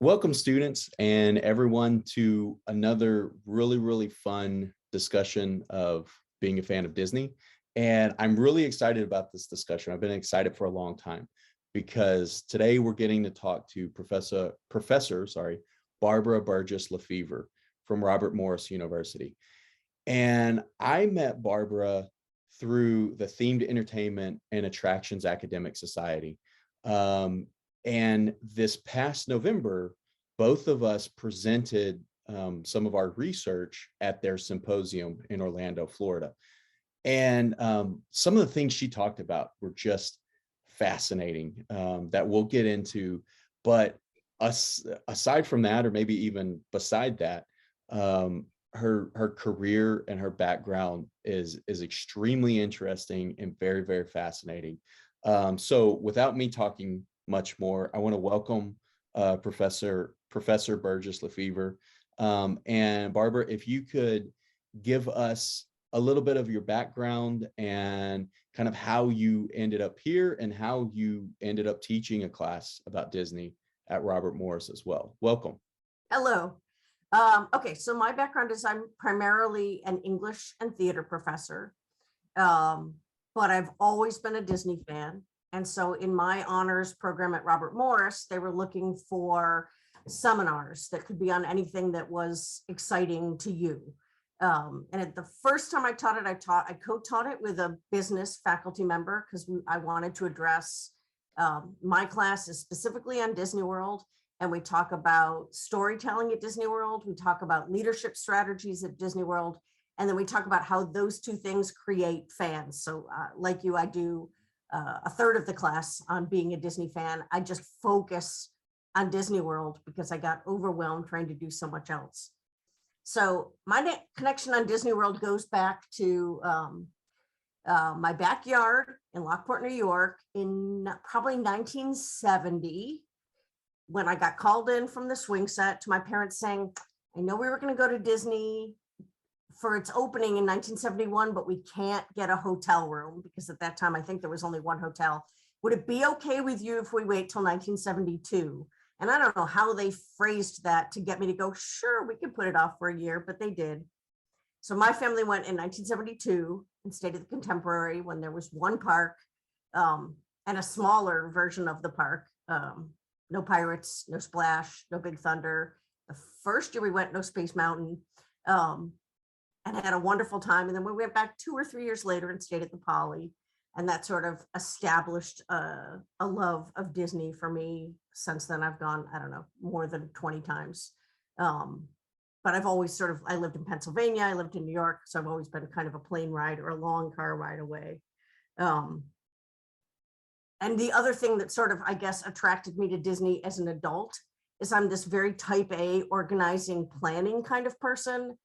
Welcome, students and everyone, to another really fun discussion of being a fan of Disney. And I'm really excited about this discussion. I've been excited for a long time because today we're getting to talk to Professor Barbara Burgess-Lefebvre from Robert Morris University. And I met Barbara through the Themed Entertainment and Attractions Academic Society. And this past November, both of us presented some of our research at their symposium in Orlando, Florida. And some of the things she talked about were just fascinating that we'll get into. But aside from that, or maybe even beside that, her career and her background is extremely interesting and very fascinating. So without me talking much more, I want to welcome Professor Burgess-Lefebvre. And Barbara, if you could give us a little bit of your background and kind of how you ended up here and how you ended up teaching a class about Disney at Robert Morris as well. Welcome. Hello. Okay, so my background is I'm primarily an English and theater professor, but I've always been a Disney fan. And so in my honors program at Robert Morris, they were looking for seminars that could be on anything that was exciting to you. And at the first time I taught it, I co-taught it with a business faculty member because I wanted to address my class is specifically on Disney World. And we talk about storytelling at Disney World. We talk about leadership strategies at Disney World. And then we talk about how those two things create fans. So like you, I do a third of the class on being a Disney fan. I just focus on Disney World because I got overwhelmed trying to do so much else. So my connection on Disney World goes back to my backyard in Lockport, New York in probably 1970, when I got called in from the swing set to my parents saying, I know we were going to go to Disney for its opening in 1971, but we can't get a hotel room because at that time, I think there was only one hotel. Would it be okay with you if we wait till 1972? And I don't know how they phrased that to get me to go, sure, we could put it off for a year, but they did. So my family went in 1972 and stayed at the Contemporary when there was one park and a smaller version of the park. No Pirates, no Splash, no Big Thunder. The first year we went, no Space Mountain, and had a wonderful time. And then we went back 2 or 3 years later and stayed at the Poly. And that sort of established a love of Disney for me. Since then, I've gone, I don't know, more than 20 times. But I've always I lived in Pennsylvania, I lived in New York. So I've always been kind of a plane ride or a long car ride away. And the other thing that sort of, I guess, attracted me to Disney as an adult is I'm this very type A organizing, planning kind of person.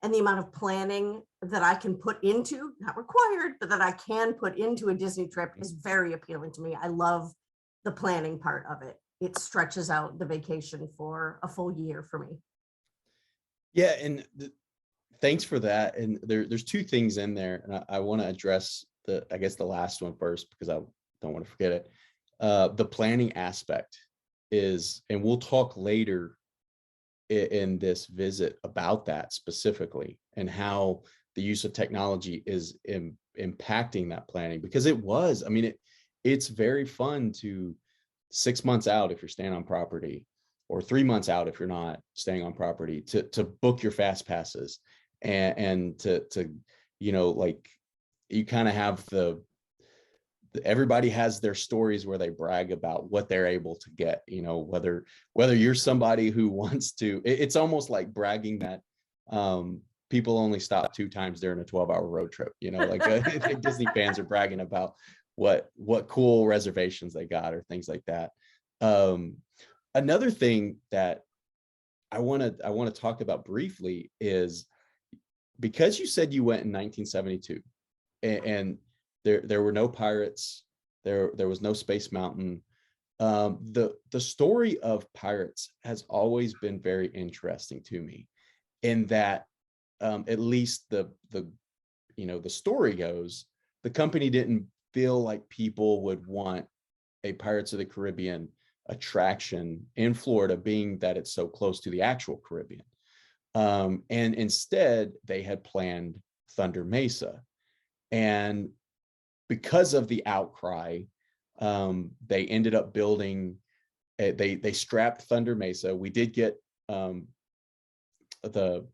And the amount of planning that I can put into, not required, but that I can put into a Disney trip is very appealing to me. I love the planning part of it. It stretches out the vacation for a full year for me. Yeah, and thanks for that. And there's two things in there, and I want to address the last one first because I don't want to forget it. The planning aspect is, and we'll talk later in this visit about that specifically and how the use of technology is impacting that planning, because it's very fun to 6 months out, if you're staying on property, or 3 months out if you're not staying on property, to book your fast passes and to like, you kind of have everybody has their stories where they brag about what they're able to get, whether you're somebody who wants to, it's almost like bragging that people only stop 2 times during a 12-hour road trip, like Disney fans are bragging about what cool reservations they got or things like that. Another thing that I want to talk about briefly is, because you said you went in 1972 and there were no pirates, there was no Space Mountain. The story of pirates has always been very interesting to me, in that at least the story goes, the company didn't feel like people would want a Pirates of the Caribbean attraction in Florida, being that it's so close to the actual Caribbean. And instead, they had planned Thunder Mesa. And because of the outcry, they ended up building, they scrapped Thunder Mesa. We did get the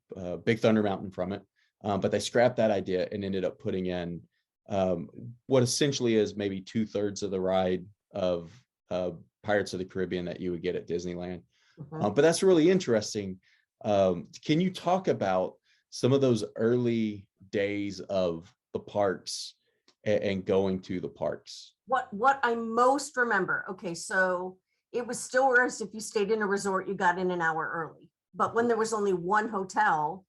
Big Thunder Mountain from it, but they scrapped that idea and ended up putting in what essentially is maybe 2/3 of the ride of Pirates of the Caribbean that you would get at Disneyland. But that's really interesting. Can you talk about some of those early days of the parks and going to the parks? What I most remember, okay, so it was still whereas if you stayed in a resort, you got in an hour early. But when there was only one hotel,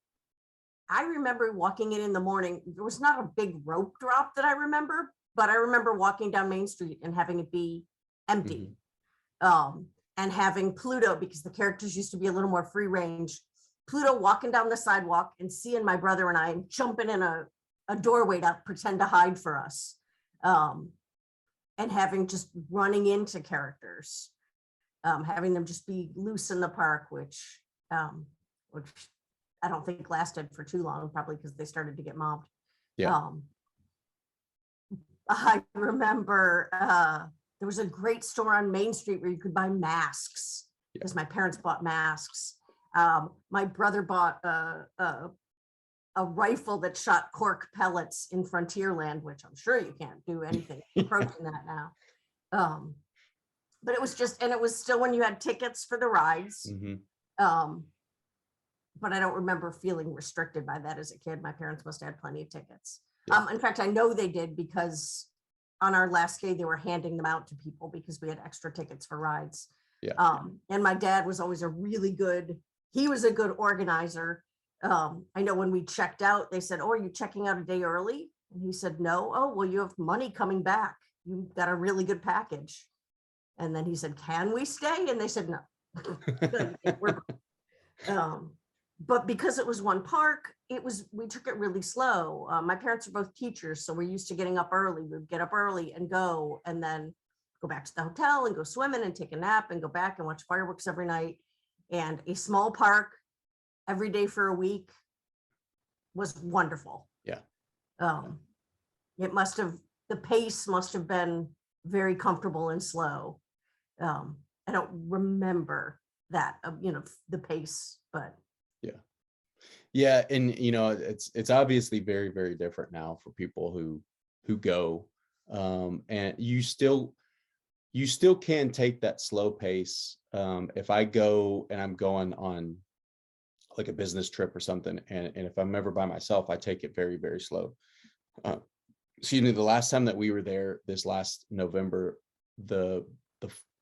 I remember walking in the morning. There was not a big rope drop that I remember, but I remember walking down Main Street and having it be empty. And having Pluto, because the characters used to be a little more free range, Pluto walking down the sidewalk and seeing my brother and I jumping in a doorway to pretend to hide for us. And having just running into characters, having them just be loose in the park, which I don't think lasted for too long, probably because they started to get mobbed. Yeah. I remember there was a great store on Main Street where you could buy masks because my parents bought masks. My brother bought a rifle that shot cork pellets in Frontierland, which I'm sure you can't do anything approaching that now. But it was just, and it was still when you had tickets for the rides. But I don't remember feeling restricted by that as a kid. My parents must have had plenty of tickets. In fact, I know they did because on our last day, they were handing them out to people because we had extra tickets for rides. And my dad was always he was a good organizer. I know when we checked out, they said, "Oh, are you checking out a day early?" And he said, "No." "Oh, well, you have money coming back. You got a really good package." And then he said, "Can we stay?" And they said, "No." But because it was one park, we took it really slow. My parents are both teachers, so we're used to getting up early. We'd get up early and go, and then go back to the hotel and go swimming and take a nap and go back and watch fireworks every night. And a small park every day for a week was wonderful. The pace must have been very comfortable and slow. I don't remember that, the pace, but and it's obviously very, very different now for people who go, and you still can take that slow pace. If I go and I'm going on like a business trip or something, and if I'm ever by myself, I take it very, very slow. Excuse me, the last time that we were there this last November,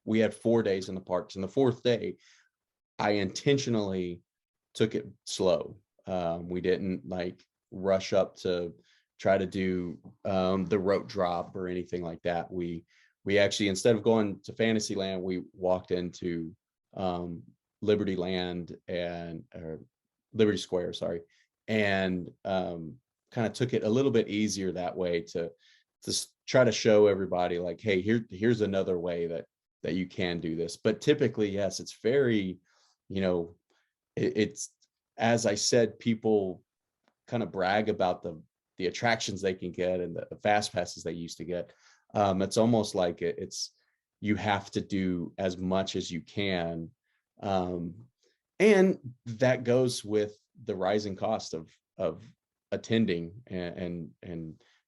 we had 4 days in the parks, and the 4th day I intentionally took it slow. We didn't like rush up to try to do the rope drop or anything like that. We actually, instead of going to Fantasyland, we walked into Liberty Land or Liberty Square, sorry, and kind of took it a little bit easier that way to try to show everybody like, hey, here's another way that you can do this. But typically, yes, it's very, it's, as I said, people kind of brag about the attractions they can get and the fast passes they used to get. It's almost like you have to do as much as you can. And that goes with the rising cost of attending and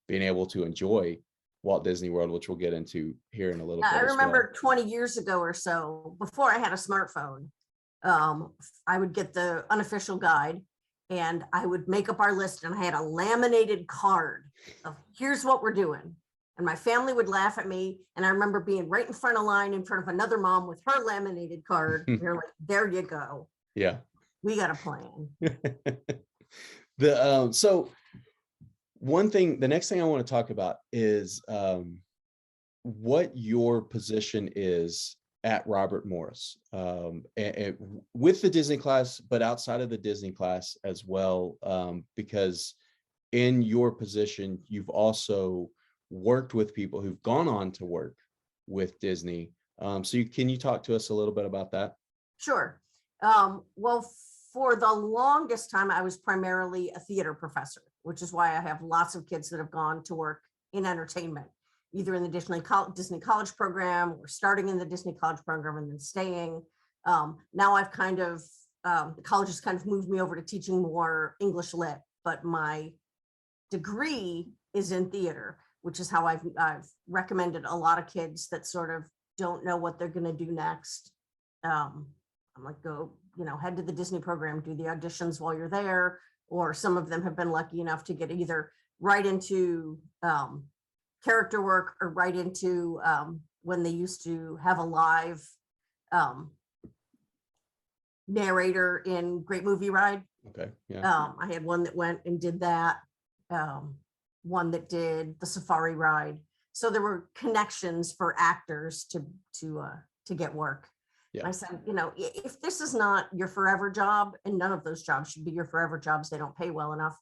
being able to enjoy Walt Disney World, which we'll get into here in a little bit. I remember 20 years ago or so, before I had a smartphone, I would get the unofficial guide and I would make up our list, and I had a laminated card of here's what we're doing. And my family would laugh at me. And I remember being right in front of line in front of another mom with her laminated card. They're like, there you go. Yeah. We got a plan. So the next thing I want to talk about is what your position is at Robert Morris, and with the Disney class, but outside of the Disney class as well, because in your position, you've also worked with people who've gone on to work with Disney, Can you talk to us a little bit about that? Sure. Well, for the longest time, I was primarily a theater professor, which is why I have lots of kids that have gone to work in entertainment, either in the Disney College program or starting in the Disney College program and then staying. Now I've kind of, the college has kind of moved me over to teaching more English lit, but my degree is in theater, which is how I've recommended a lot of kids that sort of don't know what they're going to do next. I'm like, go, head to the Disney program, do the auditions while you're there. Or some of them have been lucky enough to get either right into character work or right into when they used to have a live narrator in Great Movie Ride. Okay. Yeah. I had one that went and did that. One that did the safari ride. So there were connections for actors to get work. Yeah. I said, if this is not your forever job, and none of those jobs should be your forever jobs, they don't pay well enough,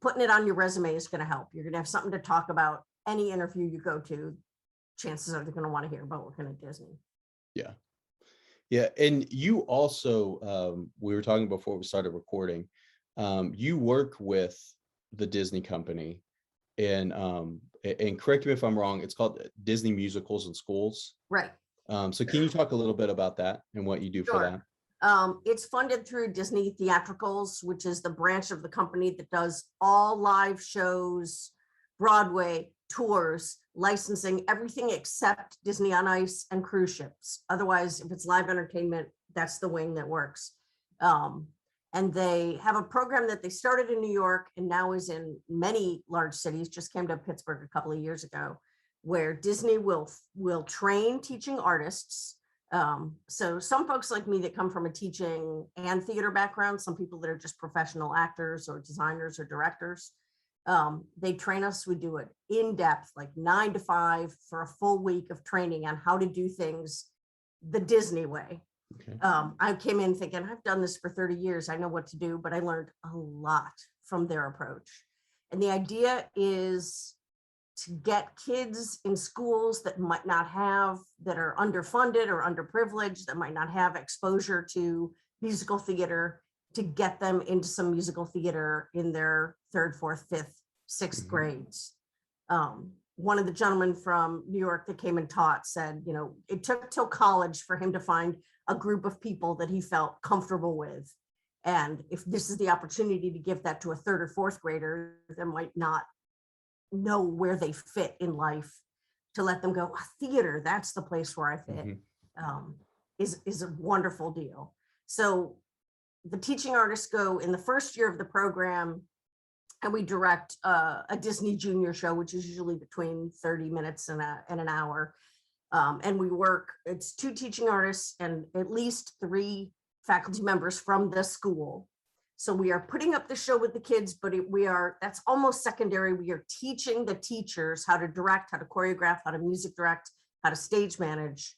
putting it on your resume is going to help. You're going to have something to talk about any interview you go to. Chances are they're going to want to hear about working at Disney. Yeah. Yeah. And you also, we were talking before we started recording, you work with the Disney company, and correct me if I'm wrong, it's called Disney Musicals in Schools. Right. So can you talk a little bit about that and what you do for that? It's funded through Disney Theatricals, which is the branch of the company that does all live shows, Broadway, tours, licensing, everything except Disney on Ice and cruise ships. Otherwise, if it's live entertainment, that's the wing that works. And they have a program that they started in New York and now is in many large cities, just came to Pittsburgh a couple of years ago, where Disney will train teaching artists. So some folks like me that come from a teaching and theater background, some people that are just professional actors or designers or directors, they train us. We do it in depth, like 9 to 5 for a full week of training on how to do things the Disney way. Okay. I came in thinking, I've done this for 30 years. I know what to do, but I learned a lot from their approach. And the idea is to get kids in schools that might not have, that are underfunded or underprivileged, that might not have exposure to musical theater, to get them into some musical theater in their 3rd, 4th, 5th, 6th grades. One of the gentlemen from New York that came and taught said, it took till college for him to find a group of people that he felt comfortable with. And if this is the opportunity to give that to a 3rd or 4th grader that might not know where they fit in life, to let them go, theater, that's the place where I fit, is a wonderful deal. So the teaching artists go in the first year of the program, and we direct a Disney Junior show, which is usually between 30 minutes and an hour. And we work, it's 2 teaching artists and at least 3 faculty members from the school. So we are putting up the show with the kids, but that's almost secondary. We are teaching the teachers how to direct, how to choreograph, how to music direct, how to stage manage.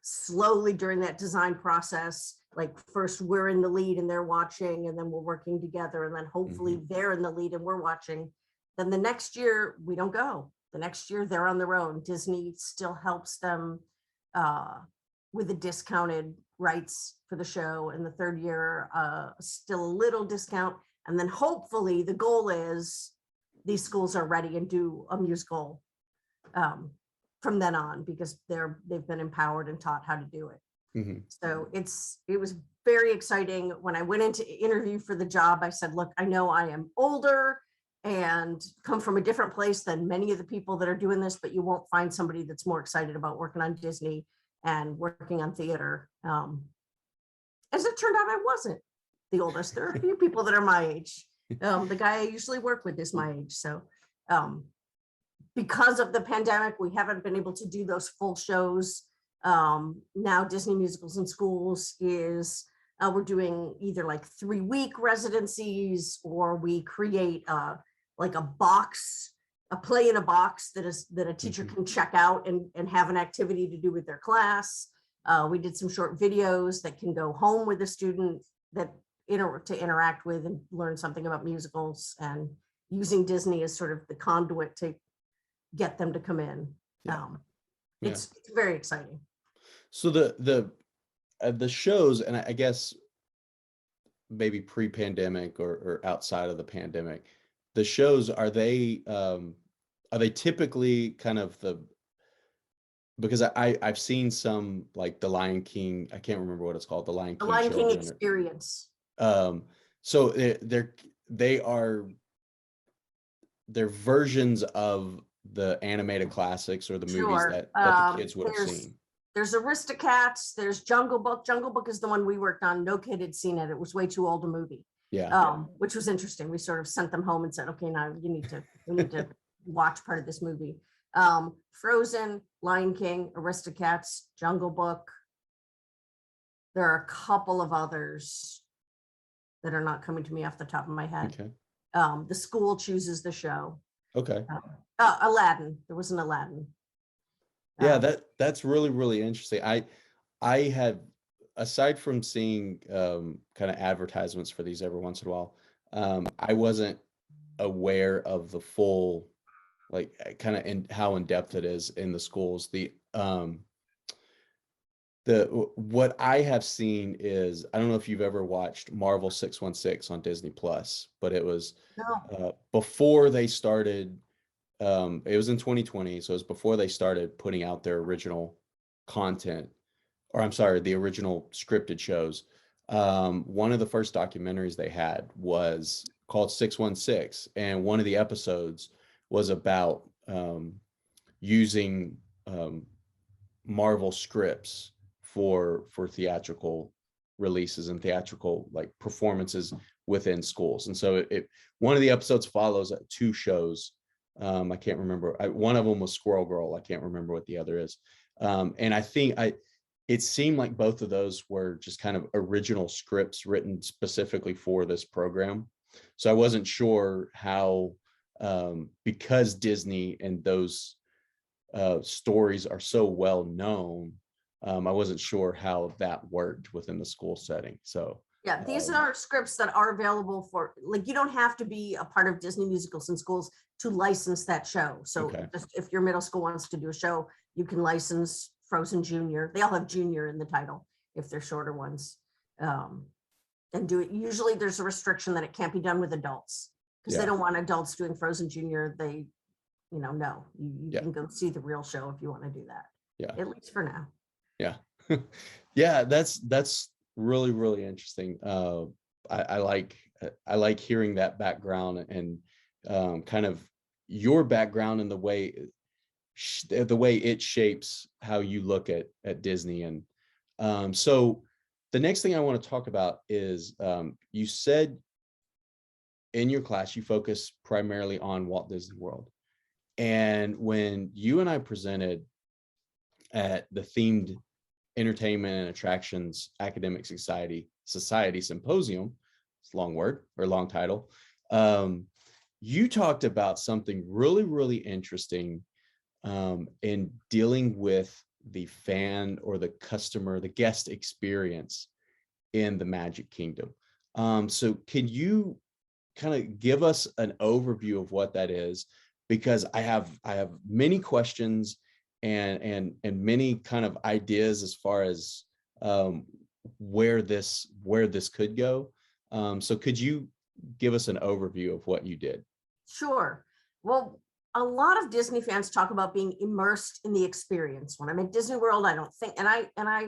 Slowly during that design process, like first we're in the lead and they're watching, and then we're working together, and then hopefully they're in the lead and we're watching. Then the next year we don't go. The next year they're on their own. Disney still helps them with the discounted rights for the show. And the 3rd year, still a little discount. And then hopefully the goal is these schools are ready and do a musical from then on, because they've been empowered and taught how to do it. So it was very exciting. When I went into interview for the job, I said, look, I know I am older and come from a different place than many of the people that are doing this, but you won't find somebody that's more excited about working on Disney and working on theater. As it turned out, I wasn't the oldest. There are a few people that are my age. The guy I usually work with is my age. So because of the pandemic, we haven't been able to do those full shows. Now Disney Musicals in Schools is, we're doing either like 3-week residencies, or we create like a play in a box that a teacher can check out and have an activity to do with their class. We did some short videos that can go home with a student to interact with and learn something about musicals, and using Disney as sort of the conduit to get them to come in. Yeah. It's very exciting. So the shows, and I guess maybe pre-pandemic or outside of the pandemic, the shows, are they typically kind of because I've seen some like the Lion King, I can't remember what it's called, the Lion The King Lion King children. experience. So they're versions of the animated classics or the movies Sure. that the kids would have seen. There's Aristocats, there's Jungle Book. Jungle Book is the one we worked on. No kid had seen it. It was way too old a movie. Yeah. Which was interesting. We sort of sent them home and said, okay, now we need to watch part of this movie. Frozen, Lion King, Aristocats, Jungle Book. There are a couple of others that are not coming to me off the top of my head. Okay. The school chooses the show. Okay. Aladdin. There was an Aladdin. Yeah, that's really, really interesting. I had, aside from seeing kind of advertisements for these every once in a while, I wasn't aware of the full, like kind of how in depth it is in the schools. What I have seen is, I don't know if you've ever watched Marvel 616 on Disney Plus, but it was No. before they started. It was in 2020, so it was before they started putting out their original content, or I'm sorry, the original scripted shows. One of the first documentaries they had was called 616, and one of the episodes was about using Marvel scripts for theatrical releases and theatrical like performances within schools. And so one of the episodes follows two shows. I can't remember. One of them was Squirrel Girl. I can't remember what the other is. And I think it seemed like both of those were just kind of original scripts written specifically for this program. So I wasn't sure how, because Disney and those stories are so well known, I wasn't sure how that worked within the school setting. So yeah, these are scripts that are available for, like, you don't have to be a part of Disney musicals in schools to license that show. So okay. just if your middle school wants to do a show, you can license Frozen Junior. They all have Junior in the title if they're shorter ones. And do it. Usually there's a restriction that it can't be done with adults because they don't want adults doing Frozen Junior. They, no, you can go see the real show if you want to do that. Yeah. At least for now. Yeah. Yeah, that's really, really interesting. I like hearing that background and kind of your background and the way it shapes how you look at Disney. And so the next thing I want to talk about is, you said in your class you focus primarily on Walt Disney World. And when you and I presented at the themed Entertainment and Attractions Academic Society Symposium, it's a long word or long title, you talked about something really, really interesting in dealing with the fan or the customer, the guest experience in the Magic Kingdom. So can you kind of give us an overview of what that is? Because I have many questions and many kind of ideas as far as where this could go. So could you give us an overview of what you did? Sure. Well, a lot of Disney fans talk about being immersed in the experience. When I'm at Disney World, I don't think, and I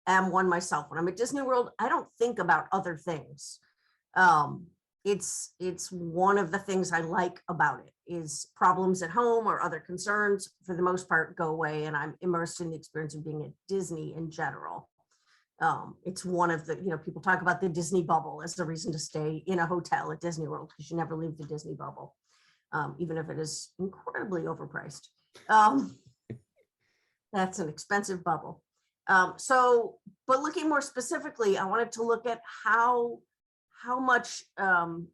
am one myself. When I'm at Disney World, I don't think about other things. It's one of the things I like about it is problems at home or other concerns, for the most part, go away, and I'm immersed in the experience of being at Disney in general. It's one of the, people talk about the Disney bubble as the reason to stay in a hotel at Disney World, because you never leave the Disney bubble, even if it is incredibly overpriced. That's an expensive bubble. But looking more specifically, I wanted to look at how much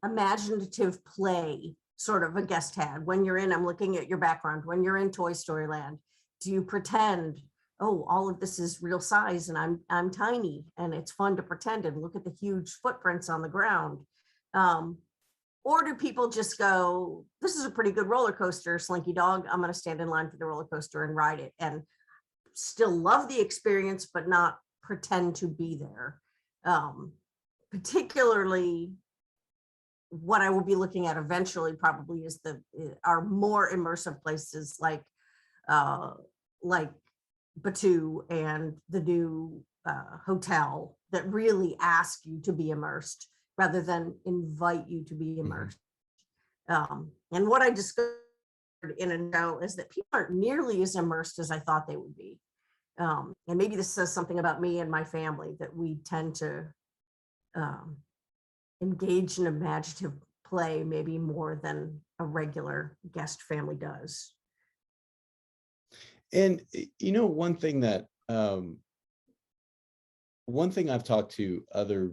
imaginative play sort of a guest had. When you're in, I'm looking at your background, when you're in Toy Story Land, do you pretend, oh, all of this is real size and I'm tiny and it's fun to pretend and look at the huge footprints on the ground? Or do people just go, this is a pretty good roller coaster, Slinky Dog, I'm going to stand in line for the roller coaster and ride it? And still love the experience, but not pretend to be there. Particularly what I will be looking at eventually probably is are more immersive places like Batu and the new hotel that really ask you to be immersed rather than invite you to be immersed. And what I discovered in a know is that people aren't nearly as immersed as I thought they would be. And maybe this says something about me and my family, that we tend to engage in imaginative play maybe more than a regular guest family does. And one thing that one thing I've talked to other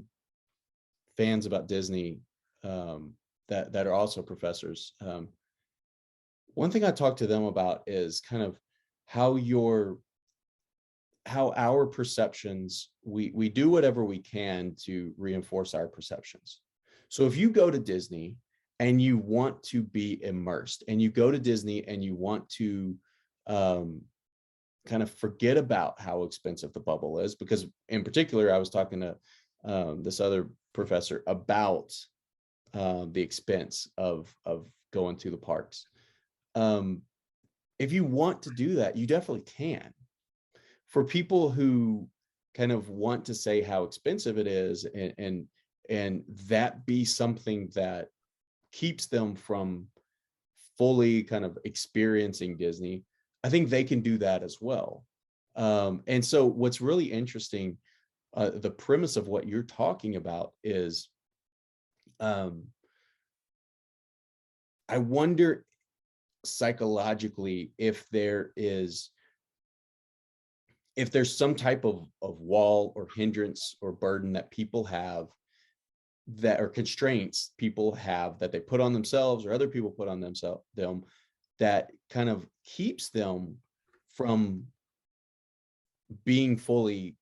fans about Disney that are also professors. One thing I talk to them about is kind of how our perceptions, we do whatever we can to reinforce our perceptions. So if you go to Disney and you want to be immersed, and you go to Disney and you want to kind of forget about how expensive the bubble is, because in particular, I was talking to this other professor about the expense of going to the parks. If you want to do that, you definitely can. For people who kind of want to say how expensive it is, and that be something that keeps them from fully kind of experiencing Disney, I think they can do that as well. And so what's really interesting, the premise of what you're talking about is, I wonder psychologically if there's some type of wall or hindrance or burden that people have, that are constraints people have that they put on themselves or other people put on them that kind of keeps them from being fully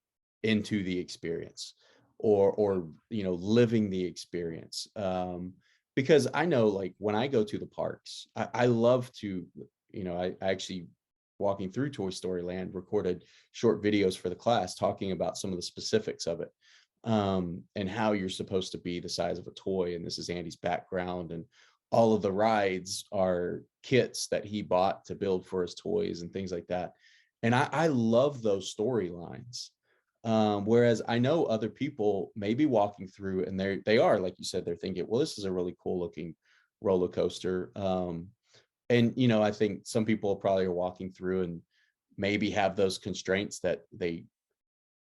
into the experience or living the experience. Because I know, like, when I go to the parks, I love to, I actually, walking through Toy Story Land, recorded short videos for the class talking about some of the specifics of it, and how you're supposed to be the size of a toy. And this is Andy's background, and all of the rides are kits that he bought to build for his toys and things like that. And I love those storylines. Whereas I know other people may be walking through and they are, like you said, they're thinking, well, this is a really cool looking roller coaster. And, I think some people probably are walking through and maybe have those constraints that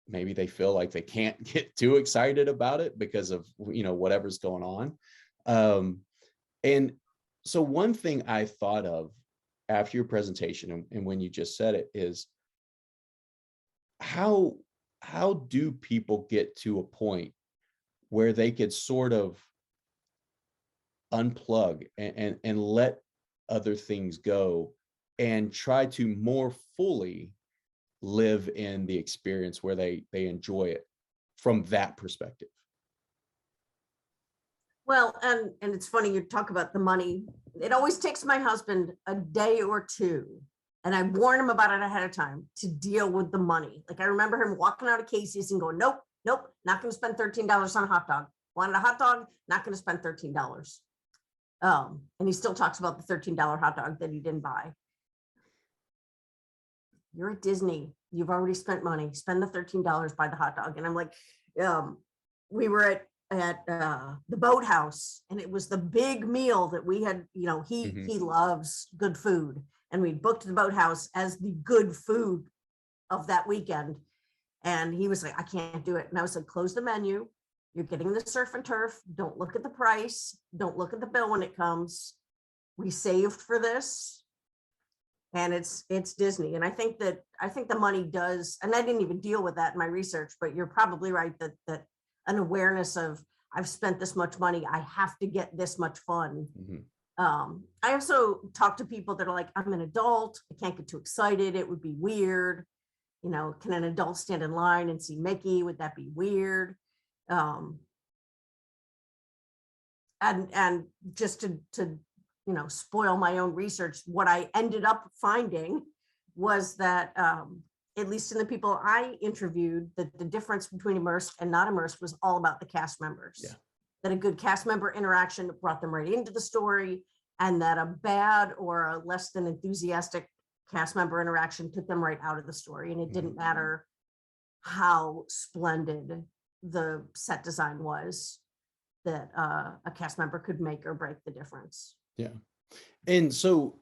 maybe they feel like they can't get too excited about it because of, whatever's going on. And so one thing I thought of after your presentation and when you just said it is, how do people get to a point where they could sort of unplug and let other things go and try to more fully live in the experience where they enjoy it from that perspective? Well, and it's funny you talk about the money. It always takes my husband a day or two, and I warn him about it ahead of time, to deal with the money. Like, I remember him walking out of Casey's and going, nope, not going to spend $13 on a hot dog. Wanted a hot dog, not going to spend $13. And he still talks about the $13 hot dog that he didn't buy. You're at Disney. You've already spent money. Spend the $13, buy the hot dog. And I'm like, we were at the Boathouse, and it was the big meal that we had. He loves good food, and we booked the Boathouse as the good food of that weekend. And he was like, I can't do it. And I was like, close the menu. You're getting the surf and turf. Don't look at the price. Don't look at the bill when it comes. We saved for this. And it's Disney. And I think the money does, and I didn't even deal with that in my research, but you're probably right that an awareness of, I've spent this much money, I have to get this much fun. I also talk to people that are like, I'm an adult, I can't get too excited, it would be weird. Can an adult stand in line and see Mickey? Would that be weird? And just to spoil my own research, what I ended up finding was that at least in the people I interviewed, that the difference between immersed and not immersed was all about the cast members. Yeah. That a good cast member interaction brought them right into the story, and that a bad or a less than enthusiastic cast member interaction took them right out of the story. And it didn't matter how splendid the set design was, that a cast member could make or break the difference. Yeah. And so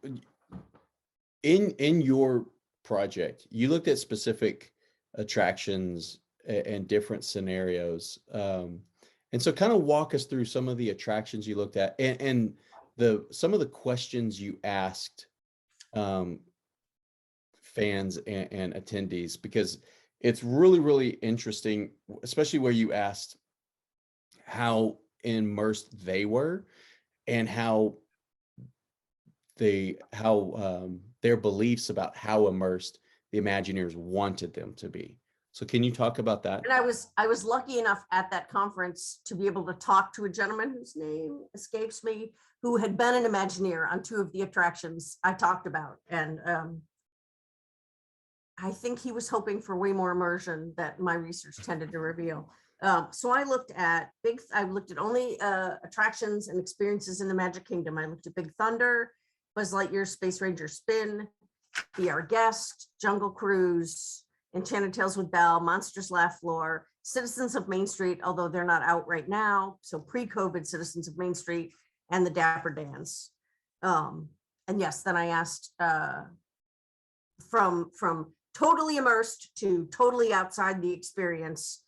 in your project, you looked at specific attractions and different scenarios. And so kind of walk us through some of the attractions you looked at and some of the questions you asked fans and attendees, because it's really, really interesting, especially where you asked how immersed they were and how their beliefs about how immersed the Imagineers wanted them to be. So can you talk about that? And I was lucky enough at that conference to be able to talk to a gentleman whose name escapes me, who had been an Imagineer on 2 of the attractions I talked about. And I think he was hoping for way more immersion that my research tended to reveal. So I looked at only attractions and experiences in the Magic Kingdom. I looked at Big Thunder, Buzz Lightyear Space Ranger Spin, Be Our Guest, Jungle Cruise, Enchanted Tales with Belle, Monsters Laugh Floor, Citizens of Main Street, although they're not out right now. So pre-COVID Citizens of Main Street, and the Dapper Dans. And yes, then I asked from totally immersed to totally outside the experience,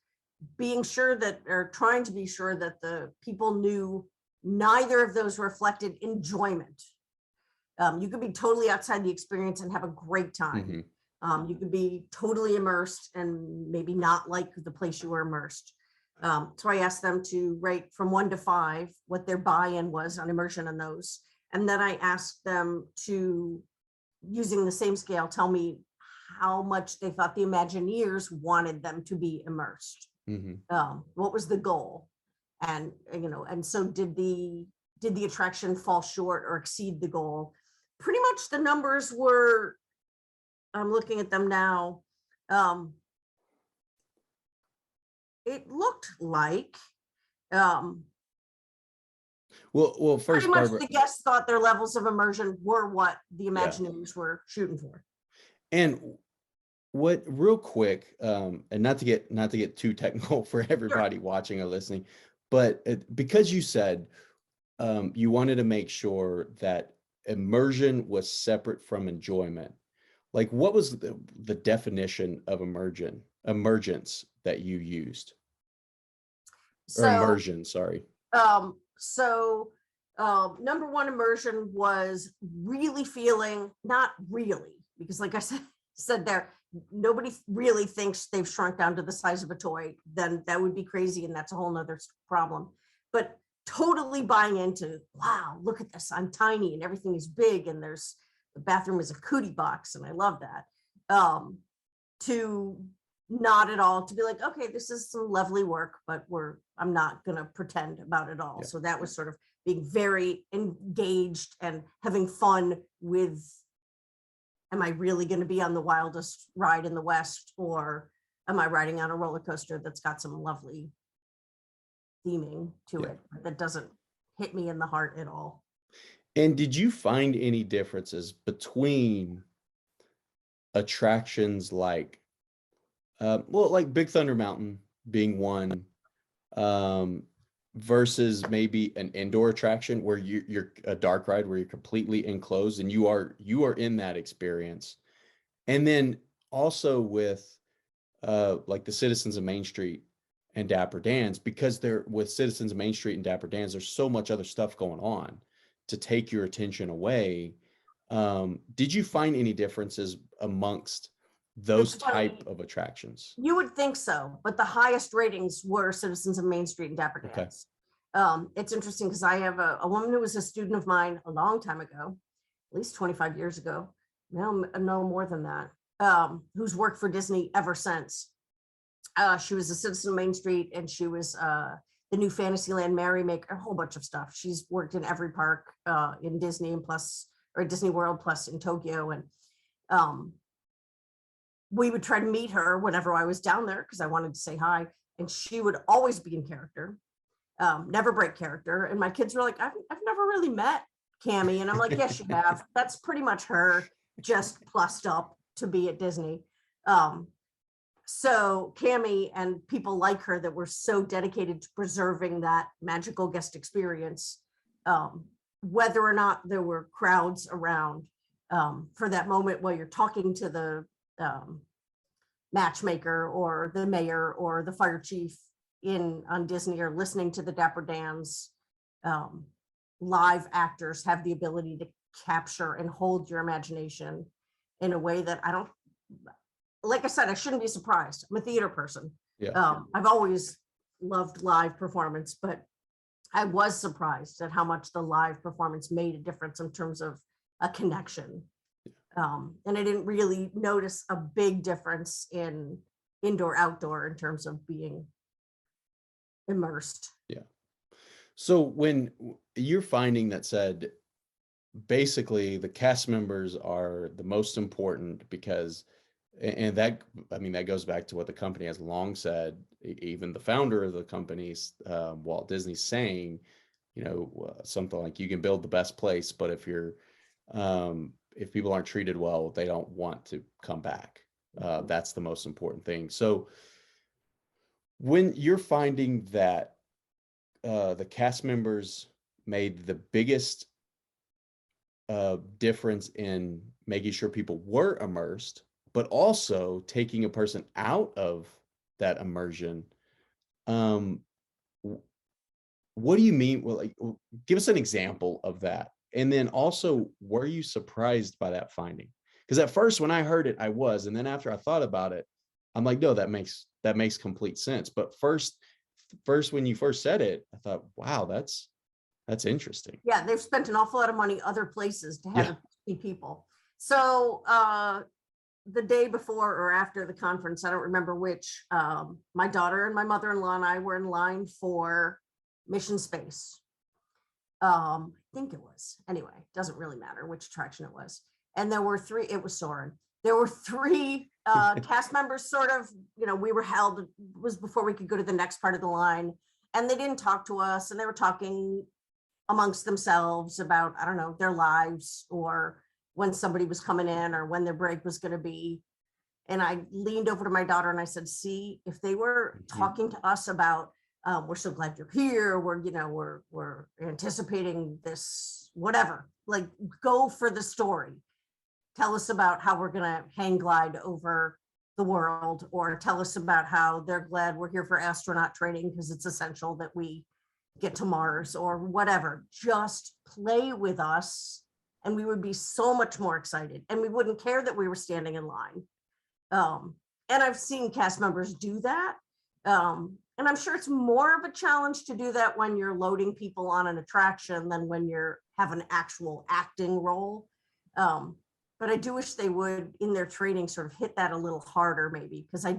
being sure that, or trying to be sure that the people knew neither of those reflected enjoyment. You could be totally outside the experience and have a great time. You could be totally immersed and maybe not like the place you were immersed. So I asked them to rate from 1 to 5 what their buy-in was on immersion in those. And then I asked them to, using the same scale, tell me how much they thought the Imagineers wanted them to be immersed. What was the goal? And, and so did the attraction fall short or exceed the goal? Pretty much the numbers were, I'm looking at them now. It looked like, well, first, pretty much Barbara, the guests thought their levels of immersion were what the Imagineers were shooting for. And what, real quick, and not to get too technical for everybody watching or listening, but because you said you wanted to make sure that immersion was separate from enjoyment, like what was the definition of emergence that you used? Or immersion, sorry. Number 1 immersion was really feeling, not really, because like I said there, nobody really thinks they've shrunk down to the size of a toy. Then that would be crazy, and that's a whole nother problem. But totally buying into, wow, look at this, I'm tiny and everything is big, and the bathroom is a cootie box, and I love that. To not at all, to be like, okay, this is some lovely work, but I'm not gonna pretend about it all. So that was sort of being very engaged and having fun with, am I really going to be on the wildest ride in the West, or am I riding on a roller coaster that's got some lovely theming to it that doesn't hit me in the heart at all? And did you find any differences between attractions like, like Big Thunder Mountain being one, versus maybe an indoor attraction where you're a dark ride where you're completely enclosed and you are in that experience? And then also with like the Citizens of Main Street and Dapper Dans, because they're with Citizens of Main Street and Dapper Dans, there's so much other stuff going on to take your attention away. Did you find any differences amongst those type of attractions? You would think so, but the highest ratings were Citizens of Main Street and Dapper Dans. It's interesting because I have a woman who was a student of mine a long time ago, at least 25 years ago, no more than that, who's worked for Disney ever since. She was a citizen of Main Street, and she was the new Fantasyland Merrymaker, a whole bunch of stuff. She's worked in every park in Disney, and plus, or Disney World, plus in Tokyo. And we would try to meet her whenever I was down there because I wanted to say hi, and she would always be in character, never break character. And my kids were like, I've never really met Cammie. And I'm like, yes, you have. That's pretty much her, just plussed up to be at Disney. So Cammie and people like her that were so dedicated to preserving that magical guest experience, whether or not there were crowds around for that moment while you're talking to the matchmaker or the mayor or the fire chief on Disney, or listening to the Dapper Dans, live actors have the ability to capture and hold your imagination in a way that I don't, like I said, I shouldn't be surprised. I'm a theater person. Yeah. I've always loved live performance, but I was surprised at how much the live performance made a difference in terms of a connection. And I didn't really notice a big difference in indoor outdoor in terms of being immersed. Yeah. So when you're finding that said, basically the cast members are the most important because, and that, I mean, that goes back to what the company has long said, even the founder of the companies, Walt Disney, saying, something like, you can build the best place, but if people aren't treated well, they don't want to come back. That's the most important thing. So when you're finding that the cast members made the biggest difference in making sure people were immersed, but also taking a person out of that immersion, what do you mean? Well, like, give us an example of that. And then also, were you surprised by that finding? Because at first, when I heard it, I was, and then after I thought about it, I'm like, no, that makes complete sense. But first, when you first said it, I thought, wow, that's interesting. Yeah, they've spent an awful lot of money other places to have it people. So the day before or after the conference, I don't remember which, my daughter and my mother-in-law and I were in line for Mission Space. I think it was. Anyway, doesn't really matter which attraction it was. And there were three, it was Soarin'. There were three cast members sort of, we were held, it was before we could go to the next part of the line. And they didn't talk to us, and they were talking amongst themselves about, I don't know, their lives, or when somebody was coming in, or when their break was going to be. And I leaned over to my daughter and I said, see, if they were talking to us about, we're so glad you're here, we're anticipating this, whatever, like, go for the story. Tell us about how we're going to hang glide over the world, or tell us about how they're glad we're here for astronaut training because it's essential that we get to Mars, or whatever. Just play with us and we would be so much more excited, and we wouldn't care that we were standing in line. And I've seen cast members do that. And I'm sure it's more of a challenge to do that when you're loading people on an attraction than when you have an actual acting role. But I do wish they would, in their training, sort of hit that a little harder, maybe, because I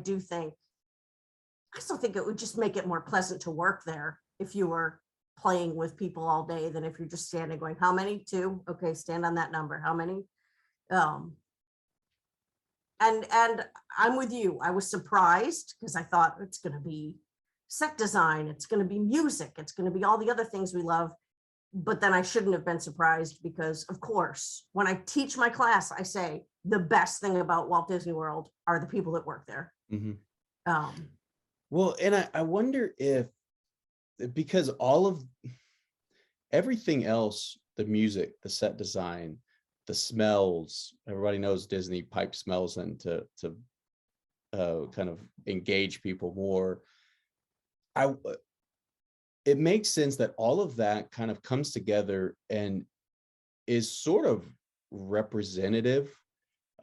still think it would just make it more pleasant to work there if you were playing with people all day than if you're just standing going, how many? 2? Okay, stand on that number. How many? And I'm with you. I was surprised because I thought it's going to be set design, it's going to be music, it's going to be all the other things we love. But then I shouldn't have been surprised, because of course, when I teach my class, I say the best thing about Walt Disney World are the people that work there. Well, and I wonder if, because all of everything else, the music, the set design, the smells, everybody knows Disney pipe smells in to kind of engage people more. It makes sense that all of that kind of comes together and is sort of representative,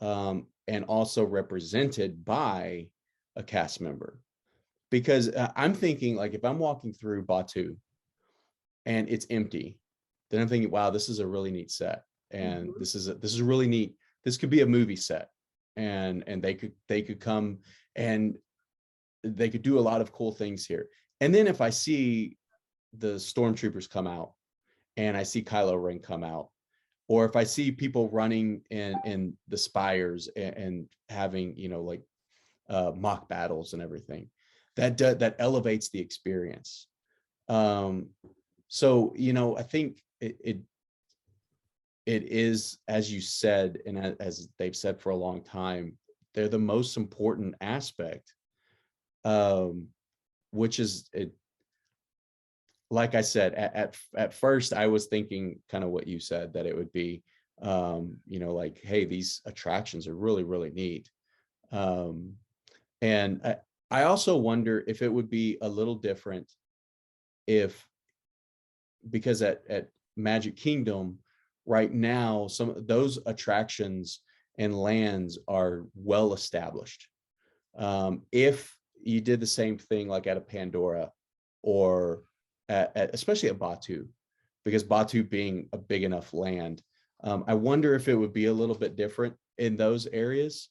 and also represented by a cast member. Because I'm thinking, like, if I'm walking through Batu and it's empty, then I'm thinking, wow, this is a really neat set, and this is really neat. This could be a movie set, and they could come and they could do a lot of cool things here. And then if I see the stormtroopers come out, and I see Kylo Ren come out, or if I see people running in the spires and having, like mock battles and everything. That elevates the experience. So, I think it is, as you said, and as they've said for a long time, they're the most important aspect, which is it. Like I said, at first I was thinking kind of what you said, that it would be, like, hey, these attractions are really, really neat. And I also wonder if it would be a little different if, because at Magic Kingdom right now, some of those attractions and lands are well established. If you did the same thing like at a Pandora, or especially at Batu, because Batu being a big enough land, I wonder if it would be a little bit different in those areas.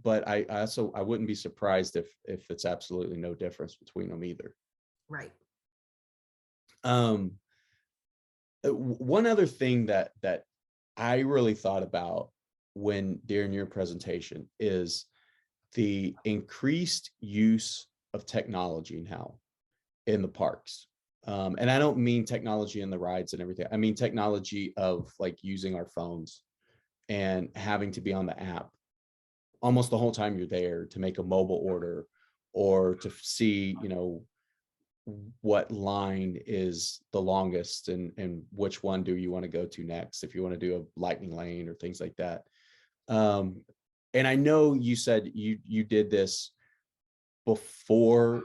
But I also, I wouldn't be surprised if it's absolutely no difference between them either. Right. One other thing that I really thought about during your presentation is the increased use of technology now in the parks. And I don't mean technology in the rides and everything. I mean technology of like using our phones and having to be on the app almost the whole time you're there to make a mobile order, or to see, what line is the longest, and which one do you want to go to next, if you want to do a lightning lane or things like that. And I know you said you did this before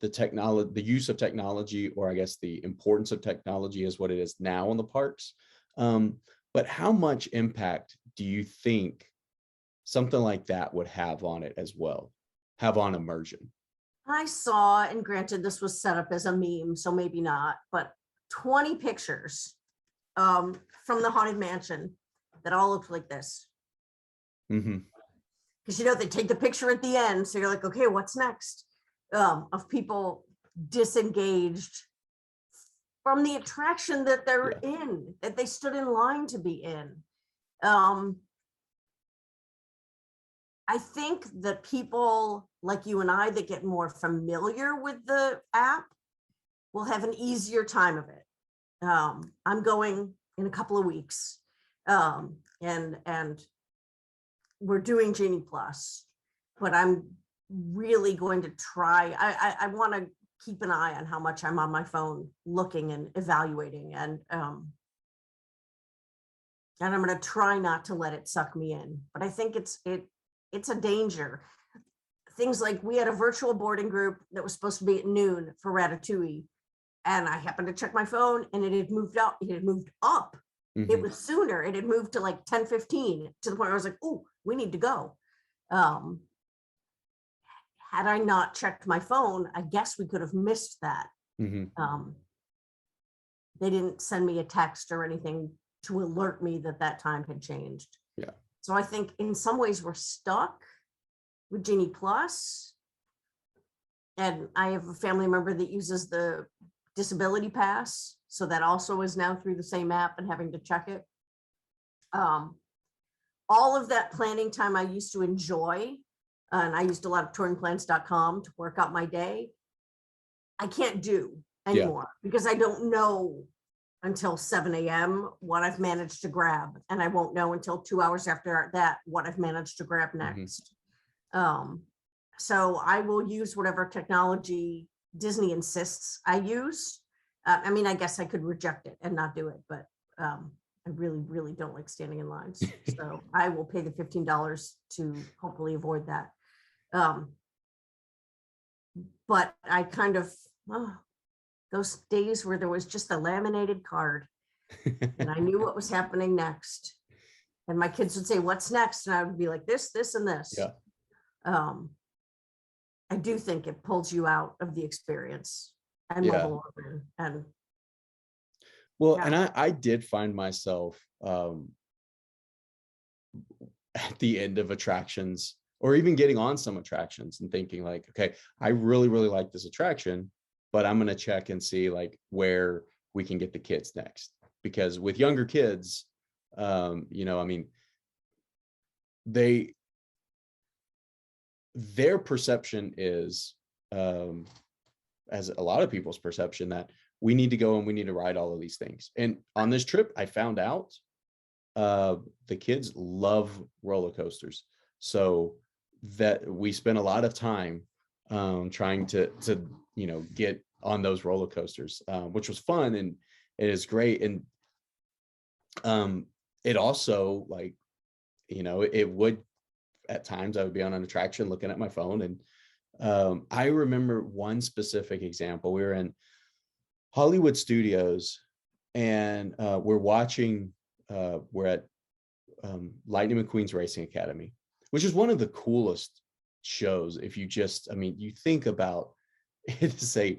the use of technology, or I guess the importance of technology is what it is now in the parks. But how much impact do you think something like that would have on it as well, have on immersion? I saw, and granted, this was set up as a meme, so maybe not, but 20 pictures from the Haunted Mansion that all looked like this. Mm-hmm. Because, they take the picture at the end. So you're like, okay, what's next? Of people disengaged from the attraction that they're in, that they stood in line to be in. I think that people like you and I that get more familiar with the app will have an easier time of it. I'm going in a couple of weeks, and we're doing Genie Plus, but I'm really going to try. I want to keep an eye on how much I'm on my phone looking and evaluating, and I'm going to try not to let it suck me in. But I think it's a danger. Things like, we had a virtual boarding group that was supposed to be at noon for Ratatouille, and I happened to check my phone, and it had moved up. It had moved up. Mm-hmm. It was sooner. It had moved to like 10:15, to the point where I was like, "Oh, we need to go." Had I not checked my phone, I guess we could have missed that. Mm-hmm. They didn't send me a text or anything to alert me that time had changed. Yeah. So I think in some ways we're stuck with Genie Plus. And I have a family member that uses the disability pass. So that also is now through the same app and having to check it. All of that planning time I used to enjoy, and I used a lot of touringplans.com to work out my day, I can't do anymore because I don't know until 7 a.m. what I've managed to grab. And I won't know until 2 hours after that what I've managed to grab next. Mm-hmm. So I will use whatever technology Disney insists I use. I mean, I guess I could reject it and not do it, but I really, really don't like standing in lines. So I will pay the $15 to hopefully avoid that. But I kind of, those days where there was just a laminated card and I knew what was happening next. And my kids would say, "What's next?" And I would be like, this, and this. Yeah. I do think it pulls you out of the experience and mobile order. And and I did find myself at the end of attractions, or even getting on some attractions and thinking like, okay, I really, really like this attraction, but I'm going to check and see like where we can get the kids next. Because with younger kids, I mean, their perception is, as a lot of people's perception, that we need to go and we need to ride all of these things. And on this trip, I found out the kids love roller coasters. So that we spent a lot of time trying to get on those roller coasters, which was fun, and it is great. And it also, like, it would, at times I would be on an attraction looking at my phone. And I remember one specific example. We were in Hollywood Studios, and we're at Lightning McQueen's Racing Academy, which is one of the coolest shows. If you just, I mean, you think about it,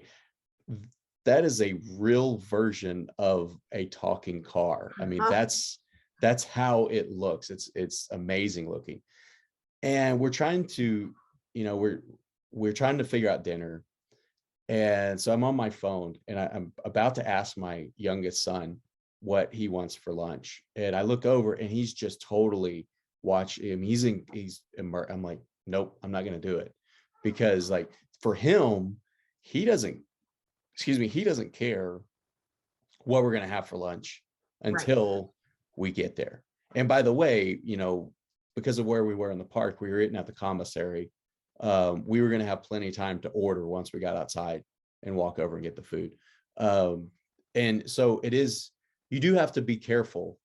that is a real version of a talking car. I mean, that's how it looks. It's amazing looking. And we're trying to, we're trying to figure out dinner. And so I'm on my phone, and I'm about to ask my youngest son what he wants for lunch. And I look over, and he's just totally watching him. I'm like, nope, I'm not going to do it. Because, like, for him, he doesn't care what we're going to have for lunch until we get there. And by the way, because of where we were in the park, we were eating at the commissary. We were going to have plenty of time to order once we got outside and walk over and get the food. And so you do have to be careful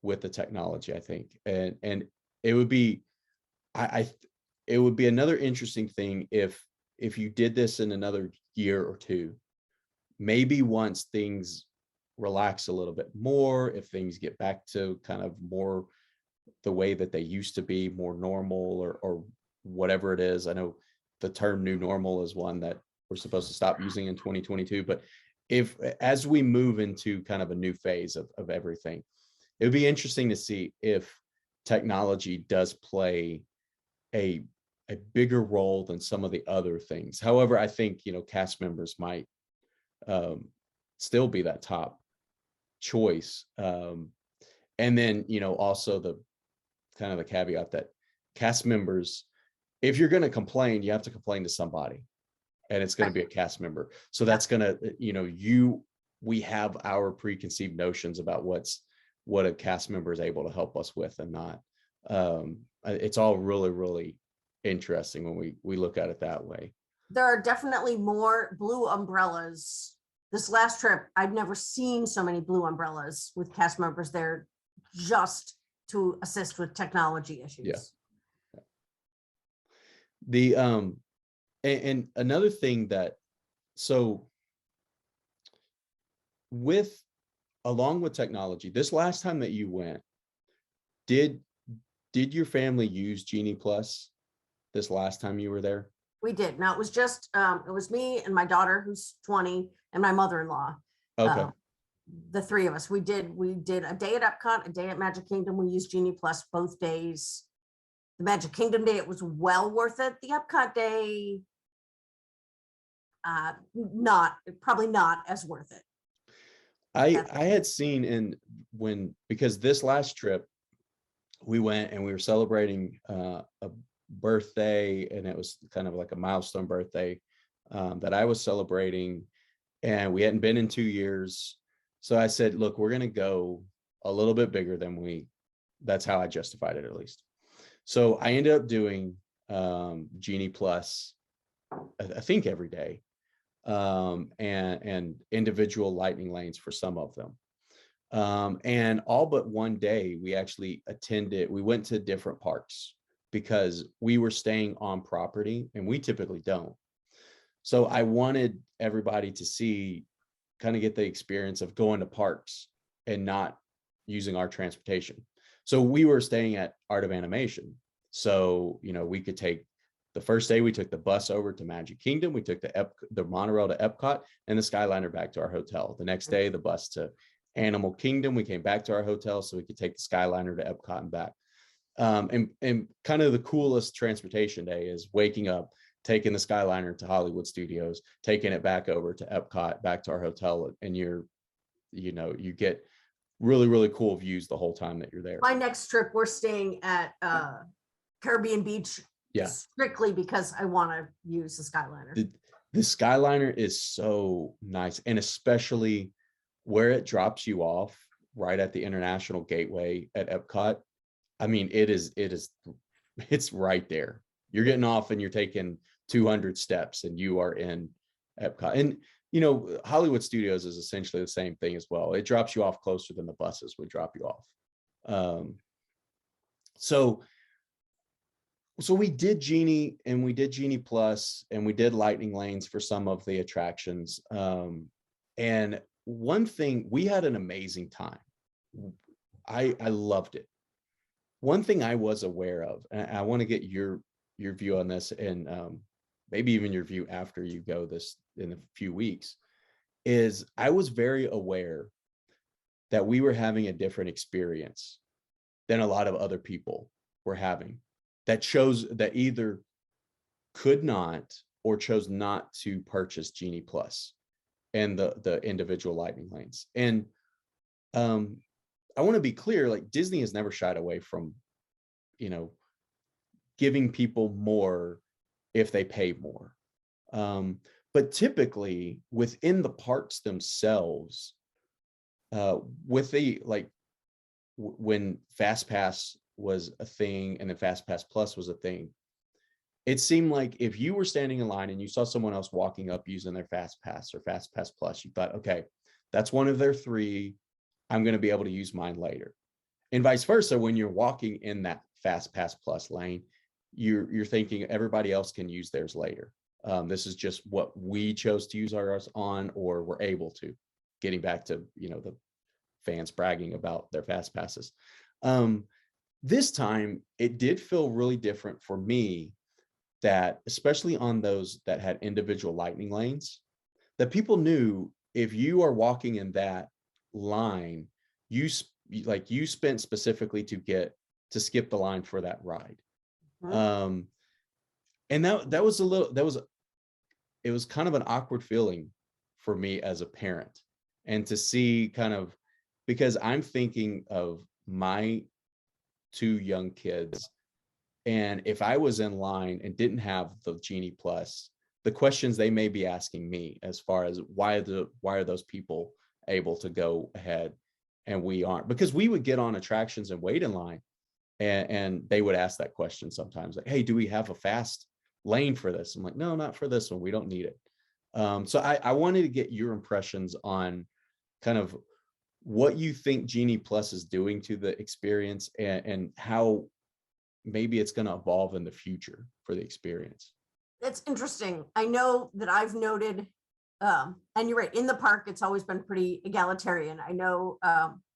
with the technology, I think. And it would be, it would be another interesting thing if you did this in another year or two, maybe once things relax a little bit more, if things get back to kind of more the way that they used to be, more normal, or whatever it is. I know the term new normal is one that we're supposed to stop using in 2022, but as we move into kind of a new phase of everything, it would be interesting to see if technology does play a bigger role than some of the other things. However, I think, cast members might still be that top choice. And then, also the kind of the caveat that cast members, if you're going to complain, you have to complain to somebody, and it's going to be a cast member. So that's going to, we have our preconceived notions about what a cast member is able to help us with and not. It's all really, really interesting when we look at it that way. There are definitely more blue umbrellas. This last trip, I've never seen so many blue umbrellas with cast members there just to assist with technology issues. Yeah. The and another thing that, so along with technology, this last time that you went, did your family use Genie Plus this last time you were there? We did. Now, it was just it was me and my daughter, who's 20, and my mother-in-law. Okay. The three of us. We did a day at Epcot, a day at Magic Kingdom. We used Genie Plus both days. The Magic Kingdom day, it was well worth it. The Epcot day, probably not as worth it. I had seen because this last trip we went and we were celebrating a birthday, and it was kind of like a milestone birthday that I was celebrating, and we hadn't been in 2 years. So I said, look, we're going to go a little bit bigger than that's how I justified it, at least. So I ended up doing Genie Plus, I think every day, and individual lightning lanes for some of them. And all but one day we actually we went to different parks because we were staying on property, and we typically don't. So I wanted everybody to kind of get the experience of going to parks and not using our transportation. So we were staying at Art of Animation. So, we could take, the first day we took the bus over to Magic Kingdom. We took the monorail to Epcot and the Skyliner back to our hotel. The next day, the bus to Animal Kingdom. We came back to our hotel so we could take the Skyliner to Epcot and back. And kind of the coolest transportation day is waking up, taking the Skyliner to Hollywood Studios, taking it back over to Epcot, back to our hotel, and you get really, really cool views the whole time that you're there. My next trip, we're staying at Caribbean Beach Yeah. strictly because I want to use the Skyliner. The Skyliner is so nice, and especially where it drops you off right at the International Gateway at Epcot. I mean, it's right there. You're getting off and you're taking 200 steps and you are in Epcot. And, you know, Hollywood Studios is essentially the same thing as well. It drops you off closer than the buses would drop you off. So we did Genie, and we did Genie Plus, and we did lightning lanes for some of the attractions. And one thing, we had an amazing time. I loved it. One thing I was aware of, and I want to get your view on this, and maybe even your view after you go this in a few weeks, is I was very aware that we were having a different experience than a lot of other people were having, that either could not or chose not to purchase Genie Plus and the individual lightning lanes. And I want to be clear, like, Disney has never shied away from, you know, giving people more if they pay more. But typically within the parks themselves, when FastPass was a thing and then FastPass Plus was a thing, it seemed like if you were standing in line and you saw someone else walking up using their FastPass or FastPass Plus, you thought, okay, that's one of their three. I'm going to be able to use mine later. And vice versa, when you're walking in that FastPass Plus lane, you're thinking everybody else can use theirs later. This is just what we chose to use ours on, or were able to, getting back to, you know, the fans bragging about their fast passes. This time it did feel really different for me, that especially on those that had individual lightning lanes, that people knew if you are walking in that line, you spent specifically to skip the line for that ride. Mhm. And it was kind of an awkward feeling for me as a parent, and to see kind of, because I'm thinking of my two young kids, and if I was in line and didn't have the Genie Plus, the questions they may be asking me as far as why are those people able to go ahead and we aren't, because we would get on attractions and wait in line, and they would ask that question sometimes, like, hey, do we have a fast lane for this? I'm like, no, not for this one, we don't need it. So I wanted to get your impressions on kind of what you think Genie Plus is doing to the experience, and how maybe it's going to evolve in the future for the experience. It's interesting. I know that I've noted, and you're right, in the park, it's always been pretty egalitarian. I know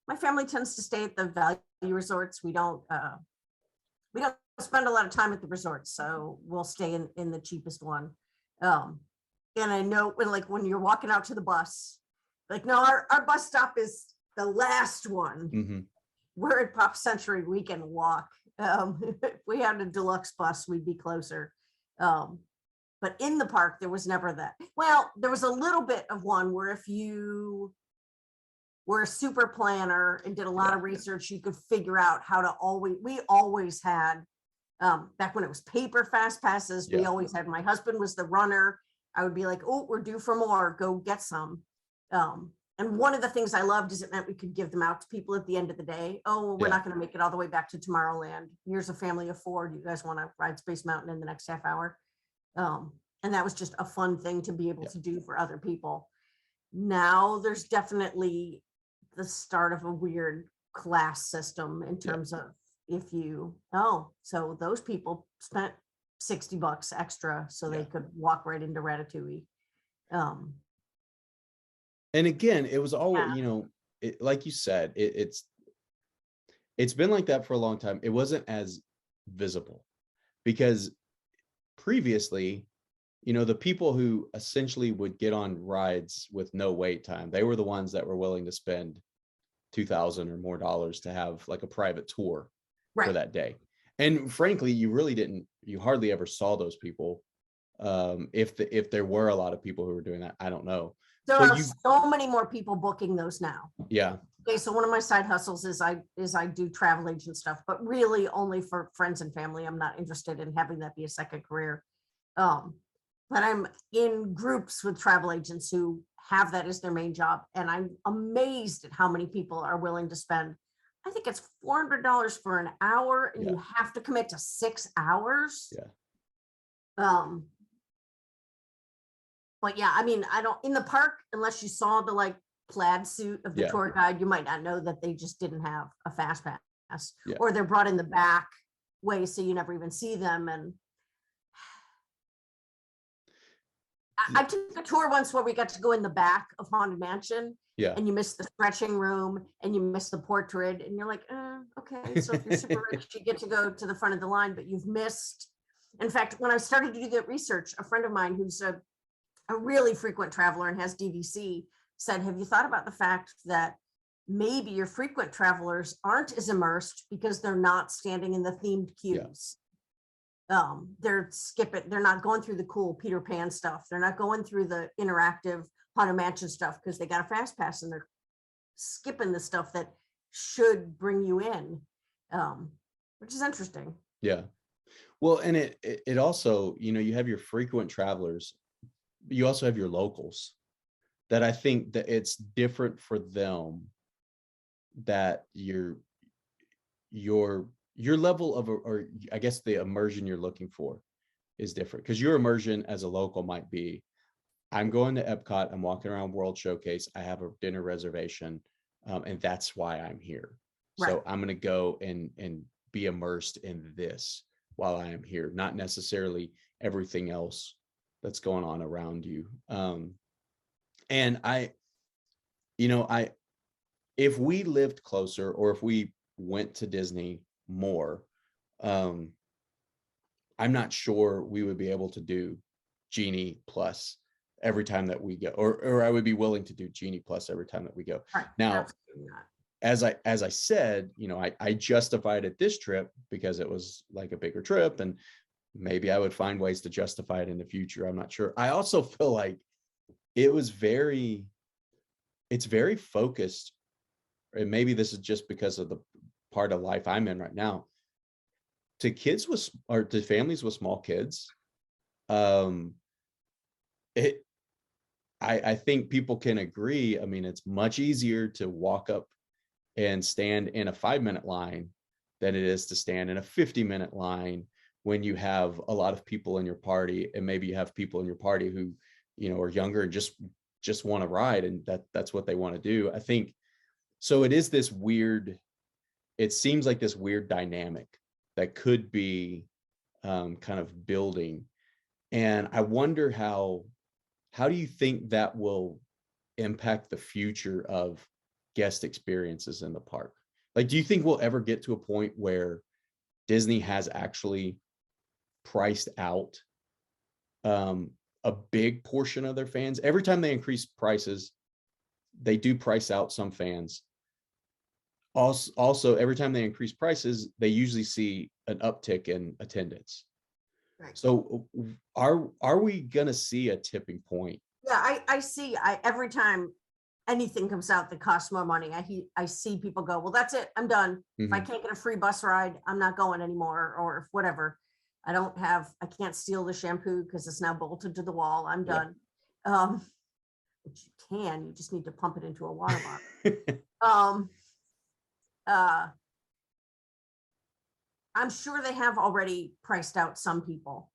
my family tends to stay at the value resorts. We don't spend a lot of time at the resorts, so we'll stay in the cheapest one. And I know when you're walking out to the bus, like, no, our bus stop is the last one. Mm-hmm. We're at Pop Century, we can walk. If we had a deluxe bus, we'd be closer. But in the park, there was never that. Well, there was a little bit of one where if you were a super planner and did a lot of research, you could figure out how to we always had, back when it was paper fast passes, we always had, my husband was the runner. I would be like, oh, we're due for more, go get some. And one of the things I loved is it meant we could give them out to people at the end of the day. Oh, well, we're not going to make it all the way back to Tomorrowland. Here's a family of 4. Do you guys want to ride Space Mountain in the next half hour? And that was just a fun thing to be able to do for other people. Now there's definitely the start of a weird class system in terms of, if you, so those people spent $60 extra so they could walk right into Ratatouille. And again, it was always, like you said, it's been like that for a long time. It wasn't as visible because previously, the people who essentially would get on rides with no wait time, they were the ones that were willing to spend $2,000 or more to have like a private tour for that day. And frankly, you hardly ever saw those people. If there were a lot of people who were doing that, I don't know. There are so many more people booking those now. Yeah. Okay, so one of my side hustles is I do travel agent stuff, but really only for friends and family. I'm not interested in having that be a second career. Um, but I'm in groups with travel agents who have that as their main job, and I'm amazed at how many people are willing to spend. I think it's $400 for an hour, and Yeah. you have to commit to 6 hours. Yeah. Um, but yeah, I mean, I don't in the park unless you saw the like plaid suit of the Yeah. tour guide, you might not know that they just didn't have a fast pass, Yeah. or they're brought in the back way so you never even see them. And I took a tour once where we got to go in the back of Haunted Mansion, Yeah. and you miss the stretching room and you miss the portrait, and you're like, okay, so if you're super rich, you get to go to the front of the line, but you've missed. In fact, when I started to do that research, a friend of mine who's a really frequent traveler and has DVC said, have you thought about the fact that maybe your frequent travelers aren't as immersed because they're not standing in the themed queues? They're skipping, they're not going through the cool Peter Pan stuff. They're not going through the interactive Haunted Mansion stuff because they got a fast pass, and they're skipping the stuff that should bring you in, which is interesting. Yeah. Well, and it also, you have your frequent travelers, but you also have your locals that I think that it's different for them, that your level of, or I guess the immersion you're looking for is different, because your immersion as a local might be, I'm going to Epcot, I'm walking around World Showcase, I have a dinner reservation, and that's why I'm here. So Right. I'm going to go and be immersed in this while I am here, not necessarily everything else that's going on around you. And if we lived closer, or if we went to Disney more, I'm not sure we would be able to do Genie Plus every time that we go, or I would be willing to do Genie Plus every time that we go. Right. Now, Absolutely not. as I said, I justified it this trip because it was like a bigger trip, and maybe I would find ways to justify it in the future. I'm not sure. I also feel like it's very focused, and maybe this is just because of the part of life I'm in right now, to kids with, or to families with small kids. I think people can agree. I mean, it's much easier to walk up and stand in a 5-minute line than it is to stand in a 50-minute line when you have a lot of people in your party, and maybe you have people in your party who, are younger and just want to ride, and that's what they want to do. I think so. It is this weird, it seems like this weird dynamic that could be kind of building. And I wonder how do you think that will impact the future of guest experiences in the park? Like, do you think we'll ever get to a point where Disney has actually priced out a big portion of their fans? Every time they increase prices, they do price out some fans. Also, every time they increase prices, they usually see an uptick in attendance. Right. So are we gonna see a tipping point? Yeah, I see. Every time anything comes out that costs more money, I see people go, well, that's it, I'm done. If I can't get a free bus ride, I'm not going anymore, or whatever. I can't steal the shampoo because it's now bolted to the wall, I'm done. Which you just need to pump it into a water bottle. I'm sure they have already priced out some people,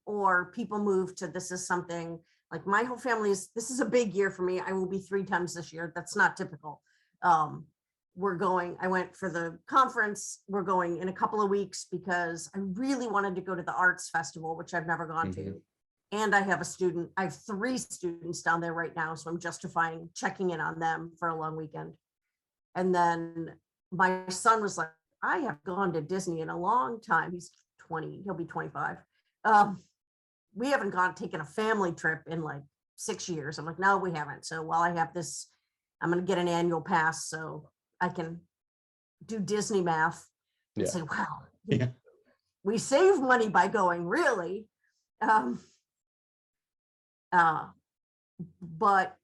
or people move to, this is something like my whole family this is a big year for me. I will be 3 times this year. That's not typical. I went for the conference. We're going in a couple of weeks because I really wanted to go to the arts festival, which I've never gone to. And I have 3 students down there right now. So I'm justifying checking in on them for a long weekend. And then my son was like, I have gone to Disney in a long time. He's 20, he'll be 25. We haven't taken a family trip in like 6 years. I'm like, no, we haven't. So while I have this, I'm going to get an annual pass so I can do Disney math and say, wow, we save money by going, really. But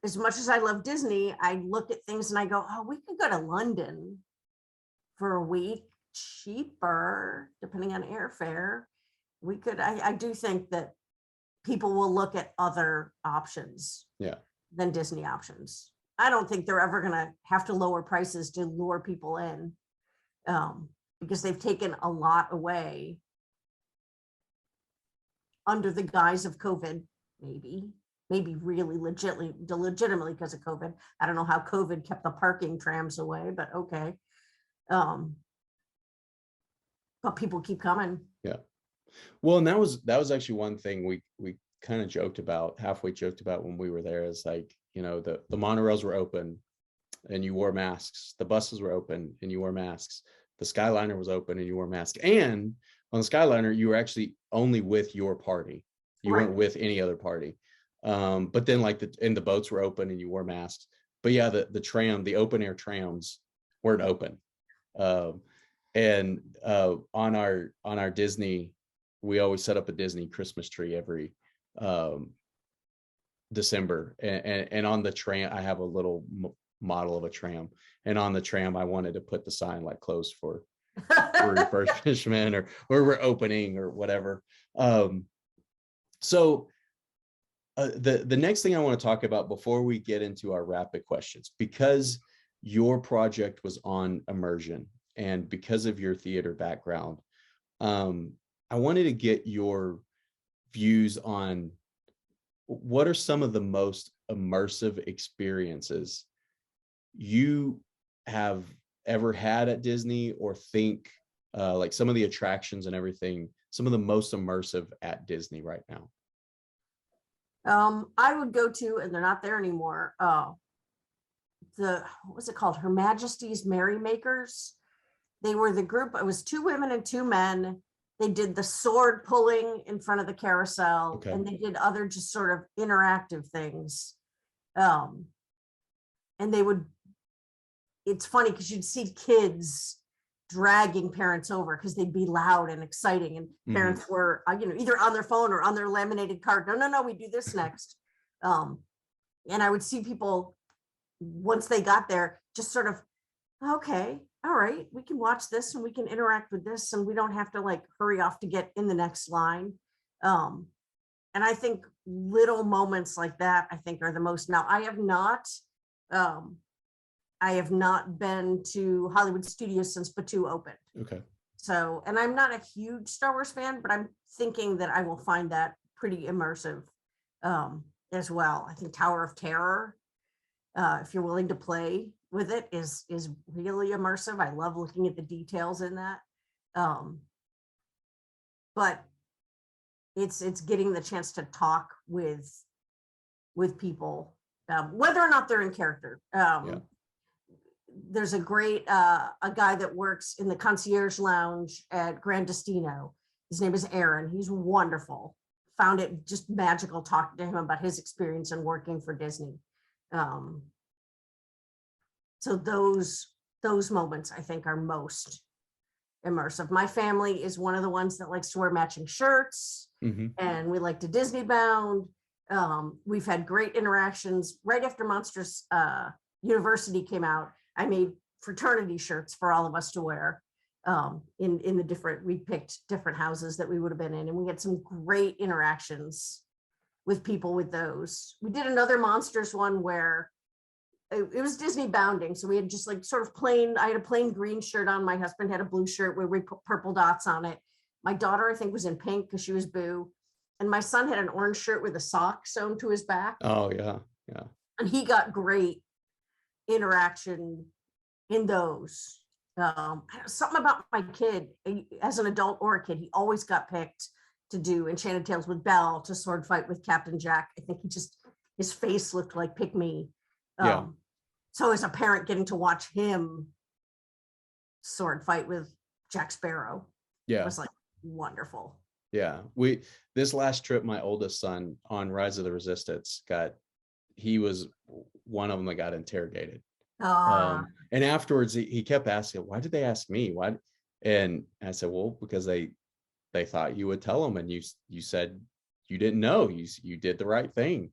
as much as I love Disney, I look at things and I go, oh, we could go to London for a week, cheaper, depending on airfare. We could, I do think that people will look at other options Yeah. than Disney options. I don't think they're ever going to have to lower prices to lure people in, because they've taken a lot away under the guise of COVID, maybe really legitimately because of COVID. I don't know how COVID kept the parking trams away, but okay. But people keep coming. Yeah. Well, and that was actually one thing we kind of halfway joked about when we were there, is like, the monorails were open and you wore masks. The buses were open and you wore masks. The Skyliner was open and you wore masks. And on the Skyliner, you were actually only with your party. You weren't with any other party. But then the boats were open and you wore masks. But yeah, the open air trams weren't open. And on our Disney, we always set up a Disney Christmas tree every December. And on the tram, I have a little model of a tram. And on the tram, I wanted to put the sign like closed for refurbishment or we're opening or whatever. So the next thing I want to talk about before we get into our rapid questions, because your project was on immersion and because of your theater background, I wanted to get your views on what are some of the most immersive experiences you have ever had at Disney, or think like some of the attractions and everything, some of the most immersive at Disney right now. I would go to, and they're not there anymore, what was it called? Her Majesty's Merrymakers. They were the group, it was 2 women and 2 men. They did the sword pulling in front of the carousel, Okay. and they did other just sort of interactive things. And it's funny because you'd see kids dragging parents over because they'd be loud and exciting, and parents were either on their phone or on their laminated card. No, we do this next. And I would see people, once they got there, just sort of, okay, all right, we can watch this and we can interact with this, and we don't have to like hurry off to get in the next line. And I think little moments like that, I think, are the most. Now, I have not been to Hollywood Studios since Batuu opened. Okay. So, and I'm not a huge Star Wars fan, but I'm thinking that I will find that pretty immersive as well. I think Tower of Terror, if you're willing to play with it, is really immersive. I love looking at the details in that. But it's getting the chance to talk with people, whether or not they're in character. There's a great a guy that works in the concierge lounge at Grand Destino. His name is Aaron. He's wonderful. Found it just magical talking to him about his experience and working for Disney. So those moments, I think, are most immersive. My family is one of the ones that likes to wear matching shirts, and we like to Disney bound. We've had great interactions. Right after Monsters University came out, I made fraternity shirts for all of us to wear in the different, we picked different houses that we would have been in, and we had some great interactions with people with those. We did another Monsters one where it was Disney bounding. So we had just like sort of plain, I had a plain green shirt on. My husband had a blue shirt where we put purple dots on it. My daughter, I think, was in pink because she was Boo. And my son had an orange shirt with a sock sewn to his back. Oh, yeah. Yeah. And he got great interaction in those. Something about my kid, as an adult or a kid, he always got picked to do Enchanted Tales with Belle, to sword fight with Captain Jack. I think his face looked like pick me. Yeah. So as a parent, getting to watch him sword fight with Jack Sparrow was like wonderful. Yeah. This last trip, my oldest son on Rise of the Resistance he was one of them that got interrogated. And afterwards he kept asking, why did they ask me? Why? And I said, well, because they thought you would tell them, and you said you didn't know. You did the right thing.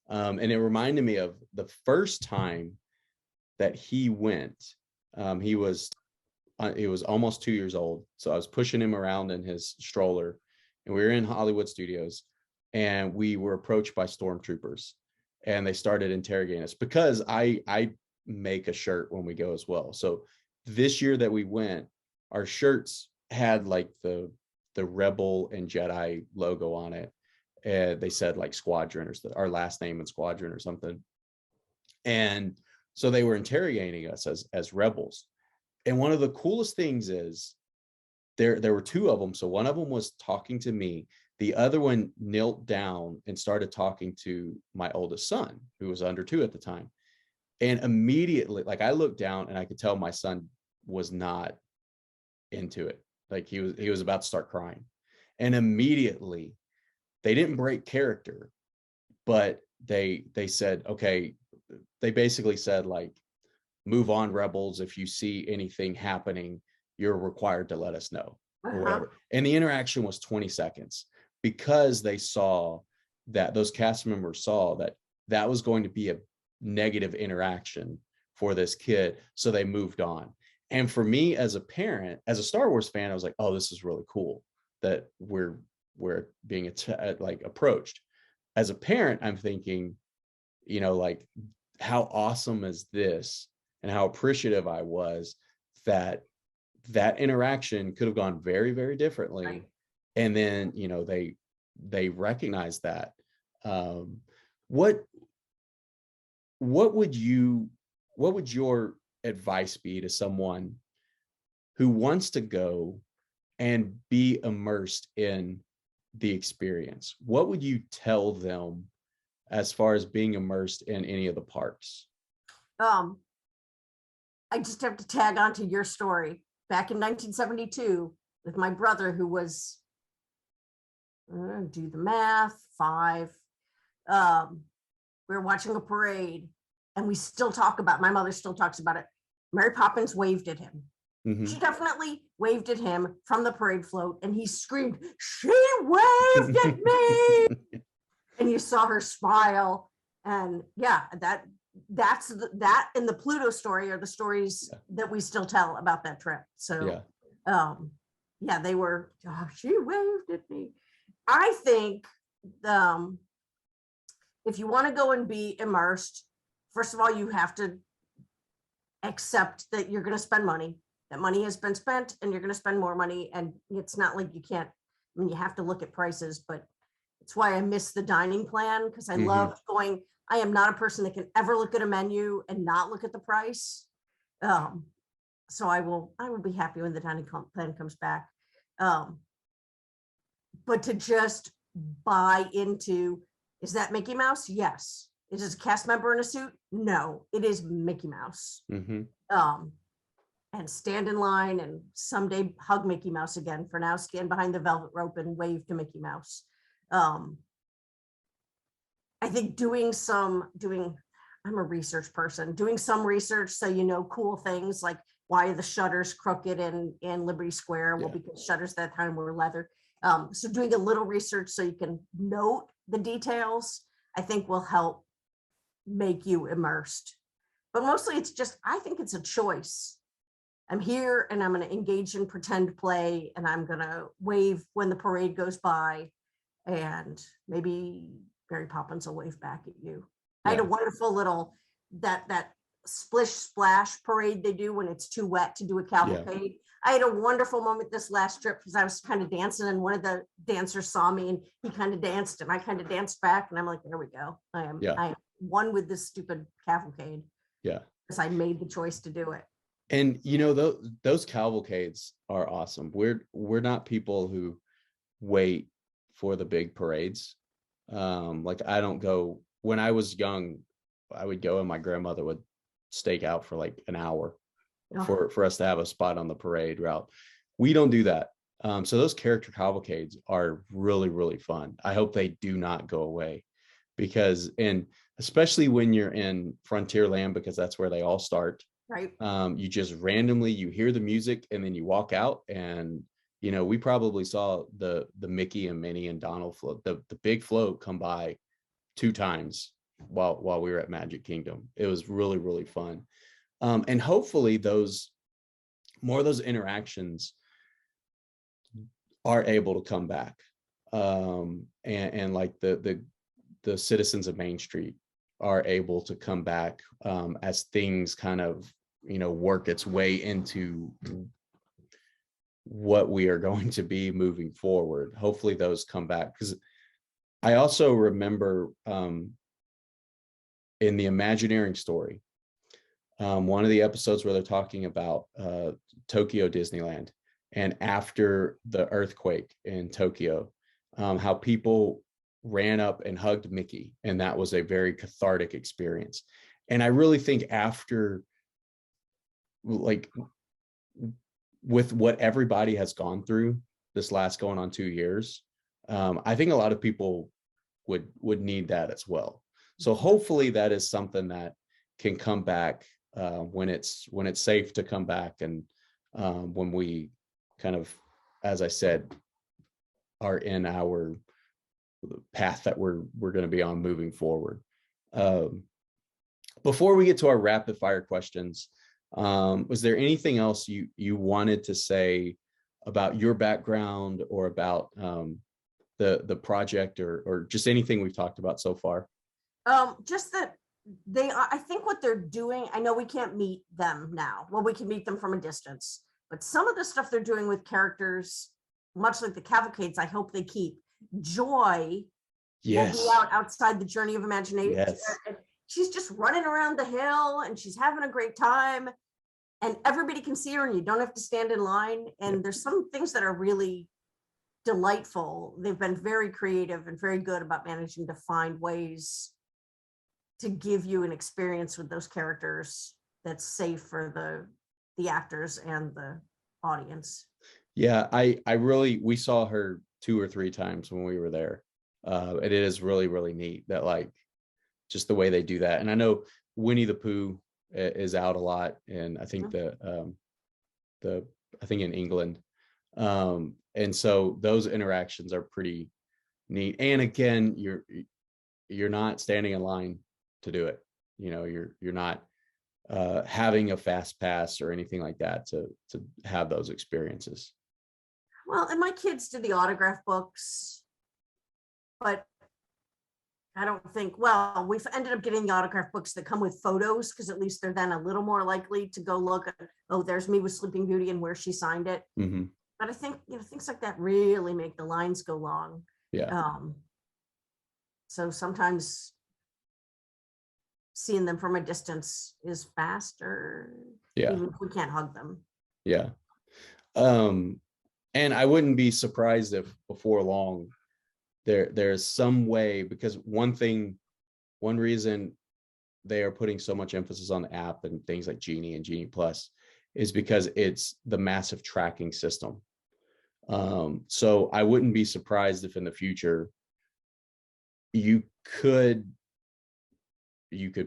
And it reminded me of the first time that he went. He was almost 2 years old. So I was pushing him around in his stroller, and we were in Hollywood Studios, and we were approached by stormtroopers, and they started interrogating us because I make a shirt when we go as well. So this year that we went, our shirts had like the Rebel and Jedi logo on it. And they said like Squadron or our last name in Squadron or something. And so they were interrogating us as rebels. And one of the coolest things is there were two of them. So one of them was talking to me. The other one knelt down and started talking to my oldest son, who was under 2 at the time. And immediately, like I looked down and I could tell my son was not into it. Like he was about to start crying. And immediately they didn't break character, but they said, okay, they basically said like, move on, rebels. If you see anything happening, you're required to let us know or whatever. And the interaction was 20 seconds because they saw that those cast members saw that that was going to be a negative interaction for this kid. So they moved on. And for me as a parent, as a Star Wars fan, I was like, oh, this is really cool that we're being like approached. As a parent, I'm thinking, like, how awesome is this? And how appreciative I was that interaction could have gone very, very differently. Right. And then, they recognized that. What would your advice be to someone who wants to go and be immersed in the experience? What would you tell them as far as being immersed in any of the parks? I just have to tag on to your story. Back in 1972, with my brother, who was, do the math, 5, we were watching a parade, and we still talk about, my mother still talks about it. Mary Poppins waved at him. Mm-hmm. She definitely waved at him from the parade float, and he screamed, "She waved at me!" And you saw her smile. And yeah, that's that and the Pluto story are the stories that we still tell about that trip. So they were, she waved at me. I think if you want to go and be immersed, first of all, you have to accept that you're going to spend money. That money has been spent and you're going to spend more money. And it's not like you can't, I mean, you have to look at prices, but it's why I miss the dining plan, because I love going. I am not a person that can ever look at a menu and not look at the price. So I will be happy when the dining plan comes back. But to just buy into, is that Mickey Mouse? Yes. Is it a cast member in a suit? No, it is Mickey Mouse. And stand in line and someday hug Mickey Mouse again. For now, stand behind the velvet rope and wave to Mickey Mouse. I think I'm a research person, doing some research so cool things like why are the shutters crooked in Liberty Square? Well, because shutters that time were leather. So doing a little research so you can note the details, I think will help make you immersed. But mostly it's just, I think it's a choice. I'm here and I'm going to engage in pretend play, and I'm going to wave when the parade goes by, and maybe Mary Poppins will wave back at you. I had a wonderful little, that splish splash parade they do when it's too wet to do a cavalcade. I had a wonderful moment this last trip because I was kind of dancing, and one of the dancers saw me and he kind of danced and I kind of danced back, and I'm like, there we go. I am one with this stupid cavalcade. Yeah. Because I made the choice to do it. And those cavalcades are awesome. We're not people who wait for the big parades. Like I don't go. When I was young, I would go and my grandmother would stake out for like an hour for us to have a spot on the parade route. We don't do that. So those character cavalcades are really, really fun. I hope they do not go away, because, and especially when you're in Frontierland, because that's where they all start. Right. You just randomly, you hear the music and then you walk out, and we probably saw the Mickey and Minnie and Donald float, the big float come by 2 times while we were at Magic Kingdom. It was really, really fun. And hopefully more of those interactions are able to come back. And like the citizens of Main Street are able to come back as things kind of, work its way into what we are going to be moving forward. Hopefully those come back, because I also remember in the Imagineering story, one of the episodes where they're talking about Tokyo Disneyland, and after the earthquake in Tokyo, how people ran up and hugged Mickey, and that was a very cathartic experience. And I really think after, like, with what everybody has gone through this last going on 2 years, I think a lot of people would need that as well. So hopefully that is something that can come back when it's safe to come back, and when we kind of, as I said, are in our path that we're going to be on moving forward. Before we get to our rapid fire questions, was there anything else you wanted to say about your background, or about the project, or just anything we've talked about so far? Just that I think what they're doing, I know we can't meet them now. Well, we can meet them from a distance, but some of the stuff they're doing with characters, much like the cavalcades, I hope they keep. Joy will be out outside the Journey of Imagination. Yes. She's just running around the hill and she's having a great time, and everybody can see her and you don't have to stand in line. And there's some things that are really delightful. They've been very creative and very good about managing to find ways to give you an experience with those characters that's safe for the actors and the audience. Yeah, we saw her 2 or 3 times when we were there. And it is really, really neat that, like, just the way they do that. And I know Winnie the Pooh is out a lot, and I think I think in England. And so those interactions are pretty neat. And again, you're not standing in line to do it. You're not having a fast pass or anything like that to have those experiences. Well, and my kids did the autograph books, but I don't think, well, we've ended up getting the autograph books that come with photos, because at least they're then a little more likely to go look at, oh, there's me with Sleeping Beauty and where she signed it. Mm-hmm. But I think, things like that really make the lines go long. Yeah. So sometimes seeing them from a distance is faster. Yeah. Even if we can't hug them. Yeah. And I wouldn't be surprised if before long there's some way, because one reason they are putting so much emphasis on the app and things like Genie and Genie Plus is because it's the massive tracking system. So I wouldn't be surprised if in the future you could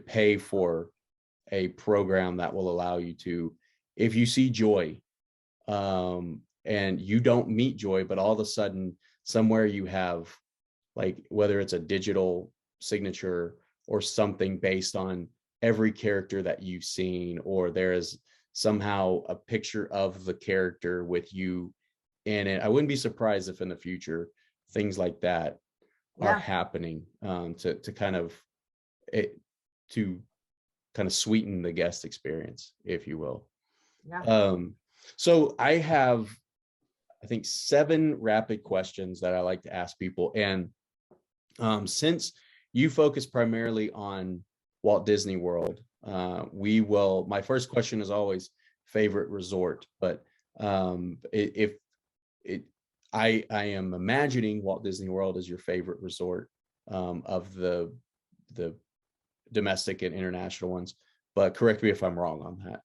pay for a program that will allow you to, if you see Joy, and you don't meet Joy, but all of a sudden somewhere you have, like, whether it's a digital signature or something based on every character that you've seen, or there is somehow a picture of the character with you in it. I wouldn't be surprised if in the future things like that are happening, to kind of sweeten the guest experience, if you will. So I have, I think, 7 rapid questions that I like to ask people. And since you focus primarily on Walt Disney World, my first question is always favorite resort, but I am imagining Walt Disney World is your favorite resort of the domestic and international ones, but correct me if I'm wrong on that.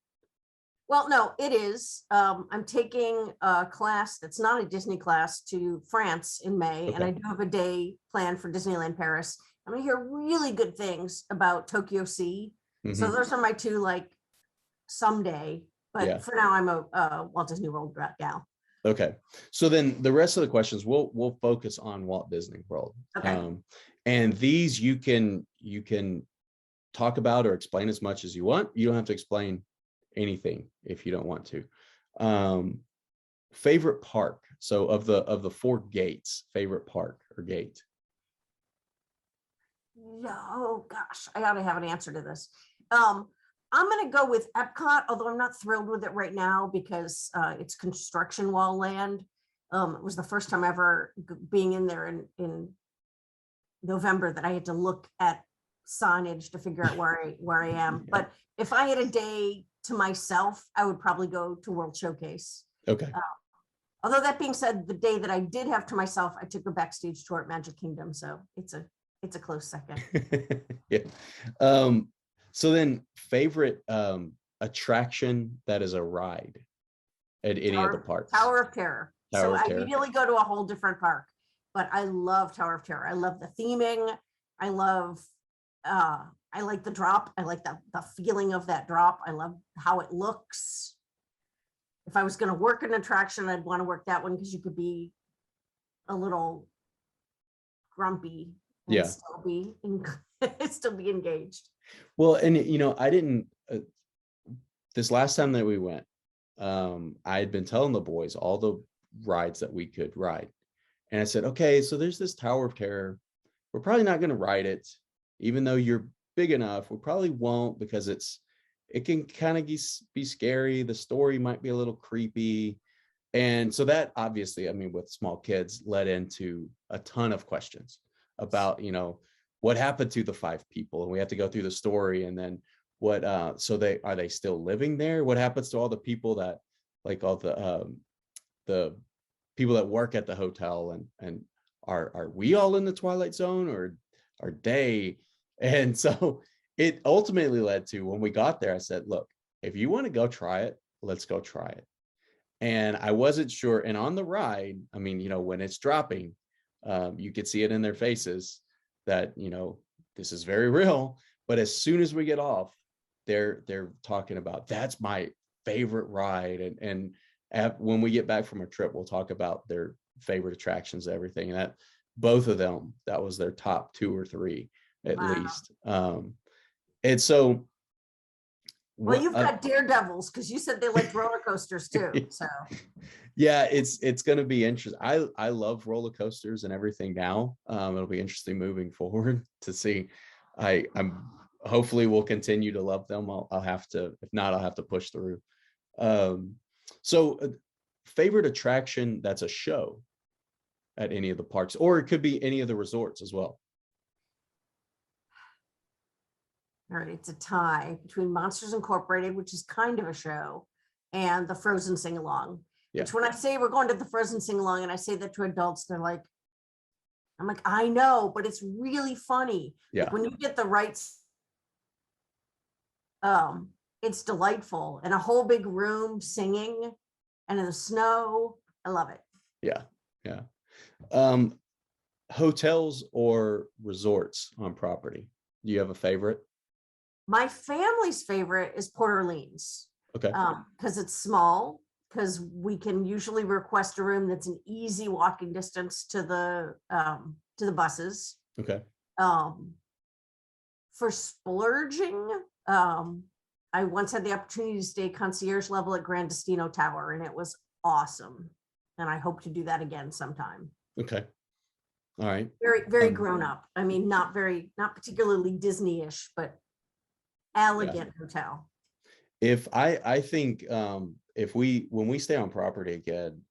Well, no, it is. I'm taking a class that's not a Disney class to France in May, Okay. and I do have a day planned for Disneyland Paris. I'm gonna hear really good things about Tokyo Sea. Mm-hmm. So those are my 2, like, someday. But for now, I'm a Walt Disney World gal. Okay, so then the rest of the questions we'll focus on Walt Disney World. Okay. And these you can you can talk about or explain as much as you want. You don't have to explain anything if you don't want to. Favorite park. So of the four gates, favorite park or gate. Oh gosh, I gotta have an answer to this. I'm gonna go with Epcot, although I'm not thrilled with it right now because it's construction wall land. It was the first time ever being in there in November that I had to look at signage to figure out where I am. But if I had a day to myself, I would probably go to World Showcase. Okay. Although that being said, the day that I did have to myself, I took a backstage tour at Magic Kingdom, so it's a close second. Yeah. So then favorite attraction that is a ride at any of the parks. Tower of Terror. Tower of I Terror. immediately go to a whole different park, but I love Tower of Terror. I love the theming. I love, I like the drop. I like the feeling of that drop. I love how it looks. If I was going to work an attraction, I'd want to work that one because you could be a little grumpy and Yeah. still be engaged. Well, and I didn't, this last time that we went, I had been telling the boys all the rides that we could ride. And I said, okay, so there's this Tower of Terror. We're probably not going to ride it, even though you're big enough. We probably won't because it can kind of be scary. The story might be a little creepy. And so that obviously, I mean, with small kids led into a ton of questions about, what happened to the 5 people, and we have to go through the story. And then what, so are they still living there? What happens to all the people that, like all the people that work at the hotel, and are we all in the Twilight Zone, or are they? And so it ultimately led to, when we got there, I said, look, if you want to go try it, let's go try it. And I wasn't sure. And on the ride, I mean, when it's dropping, you could see it in their faces that, this is very real. But as soon as we get off, they're talking about, that's my favorite ride. And when we get back from our trip, we'll talk about their favorite attractions, everything. And that both of them, that was their top 2 or 3 at least. And so, well, you've got daredevils because you said they like roller coasters too. So yeah, it's going to be interesting. I love roller coasters and everything now. It'll be interesting moving forward to see. I'm hopefully will continue to love them. I'll have to, if not, I'll have to push through. So favorite attraction that's a show at any of the parks, or it could be any of the resorts as well. All right, it's a tie between Monsters Incorporated, which is kind of a show, and the Frozen sing-along. Yeah. Which when I say we're going to the Frozen sing-along and I say that to adults, they're like, I'm like, I know, but it's really funny. Yeah. Like when you get the right, it's delightful. And a whole big room singing and in the snow. I love it. Yeah. Yeah. Hotels or resorts on property. Do you have a favorite? My family's favorite is Port Orleans. Okay. Because it's small, because we can usually request a room that's an easy walking distance to the buses. Okay. For splurging, I once had the opportunity to stay concierge level at Grand Destino Tower, and it was awesome. And I hope to do that again sometime. Okay. All right. Very grown up. I mean, not particularly Disney-ish, but elegant hotel. If I think when we stay on property again,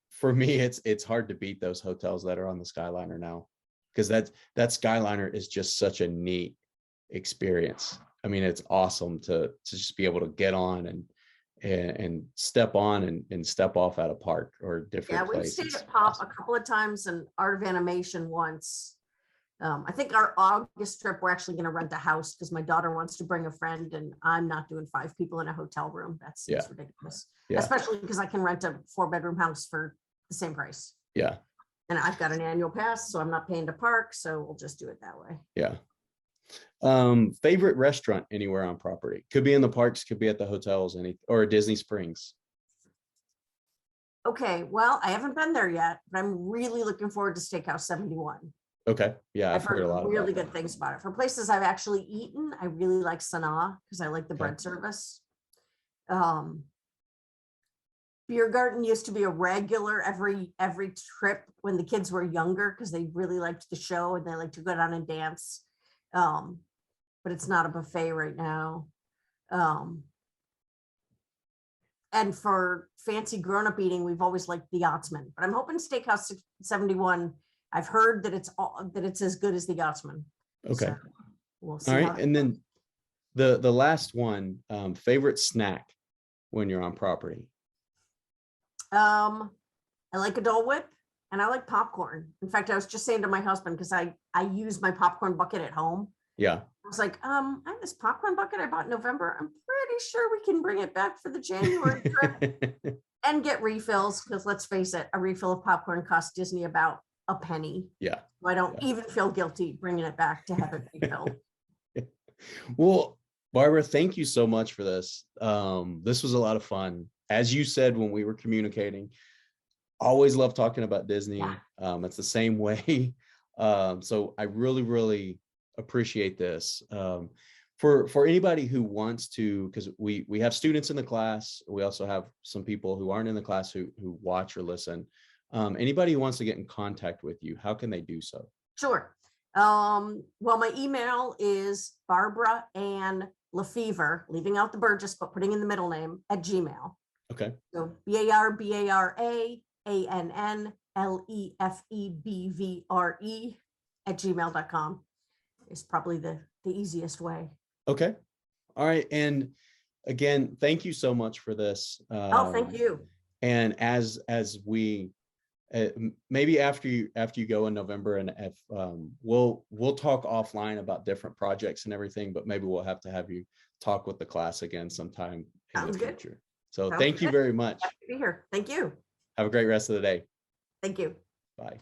for me it's hard to beat those hotels that are on the Skyliner now, because that Skyliner is just such a neat experience. I mean, it's awesome to just be able to get on and step on and step off at a park or different places. We've stayed at Pop a couple of times and Art of Animation once. I think our August trip, we're actually going to rent a house because my daughter wants to bring a friend, and I'm not doing 5 people in a hotel room. That's ridiculous, especially because I can rent a 4-bedroom house for the same price. Yeah. And I've got an annual pass, so I'm not paying to park. So we'll just do it that way. Yeah. Favorite restaurant anywhere on property? Could be in the parks, could be at the hotels, or Disney Springs. Okay, well, I haven't been there yet, but I'm really looking forward to Steakhouse 71. Okay. Yeah, I've I've heard heard a lot really about good things about it. For places I've actually eaten, I really like Sanaa because I like the that. Okay. bread service. Um, Beer Garden used to be a regular every trip when the kids were younger because they really liked the show and they like to go down and dance. Um, but it's not a buffet right now. Um, and for fancy grown-up eating, we've always liked the Yachtsman. But I'm hoping Steakhouse 71. I've heard that it's as good as the Yachtsman. Okay. So we'll All see right. how. And then the last one, favorite snack when you're on property. I like a Dole Whip and I like popcorn. In fact, I was just saying to my husband, because I use my popcorn bucket at home. Yeah. I was like, I have this popcorn bucket I bought in November. I'm pretty sure we can bring it back for the January trip and get refills. Because let's face it, a refill of popcorn costs Disney about a penny. Yeah. I don't even feel guilty bringing it back to have it refilled. Well, Barbara, thank you so much for this. This was a lot of fun. As you said when we were communicating, always love talking about Disney. Yeah. It's the same way. So I really, really appreciate this. For anybody who wants to, because we have students in the class, we also have some people who aren't in the class who watch or listen. Anybody who wants to get in contact with you, how can they do so? Sure. Well, my email is Barbara Ann Lefebvre, leaving out the Burgess, but putting in the middle name at Gmail. Okay. So BARBARANNLEFEBVRE at gmail.com is probably the easiest way. Okay. All right. And again, thank you so much for this. Oh, thank you. And as we maybe after you go in November, and if we'll talk offline about different projects and everything, but maybe we'll have to have you talk with the class again sometime in Sounds the good. future. So Sounds thank you good. very much. Happy to be here. Thank you. Have a great rest of the day. Thank you. Bye.